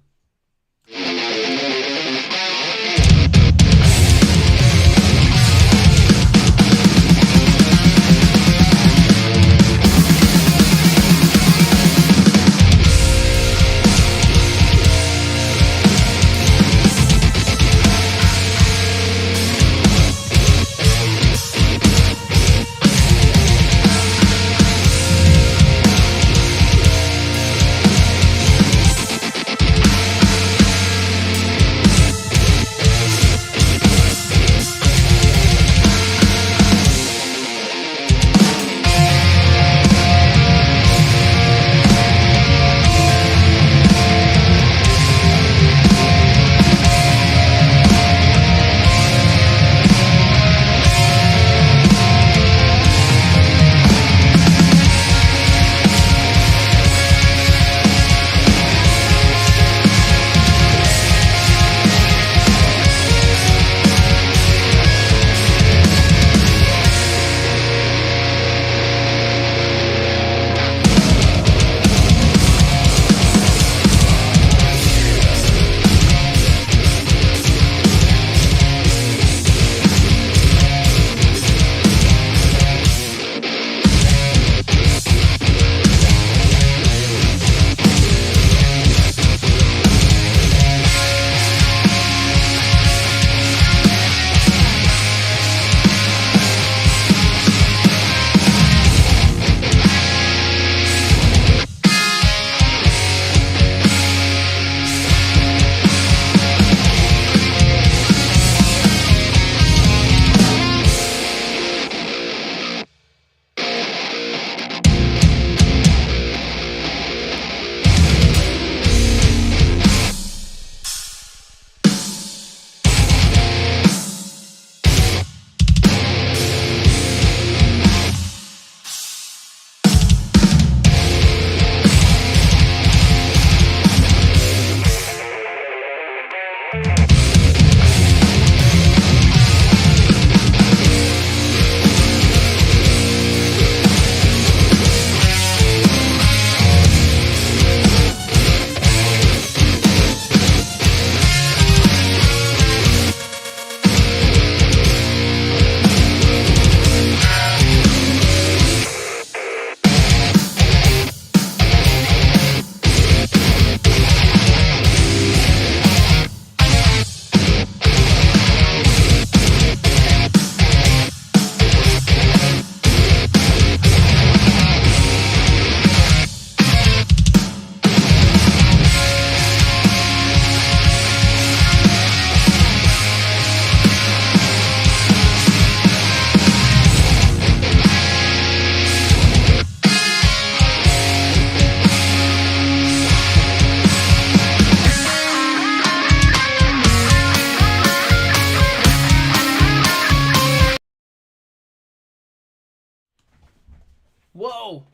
Whoa!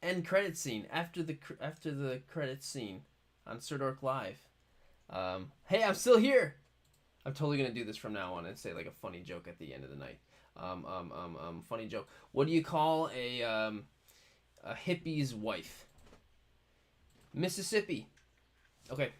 End credit scene after the credits scene on Sirdork Live. Hey, I'm still here. I'm totally gonna do this from now on and say like a funny joke at the end of the night. Funny joke. What do you call a hippie's wife? Mississippi. Okay.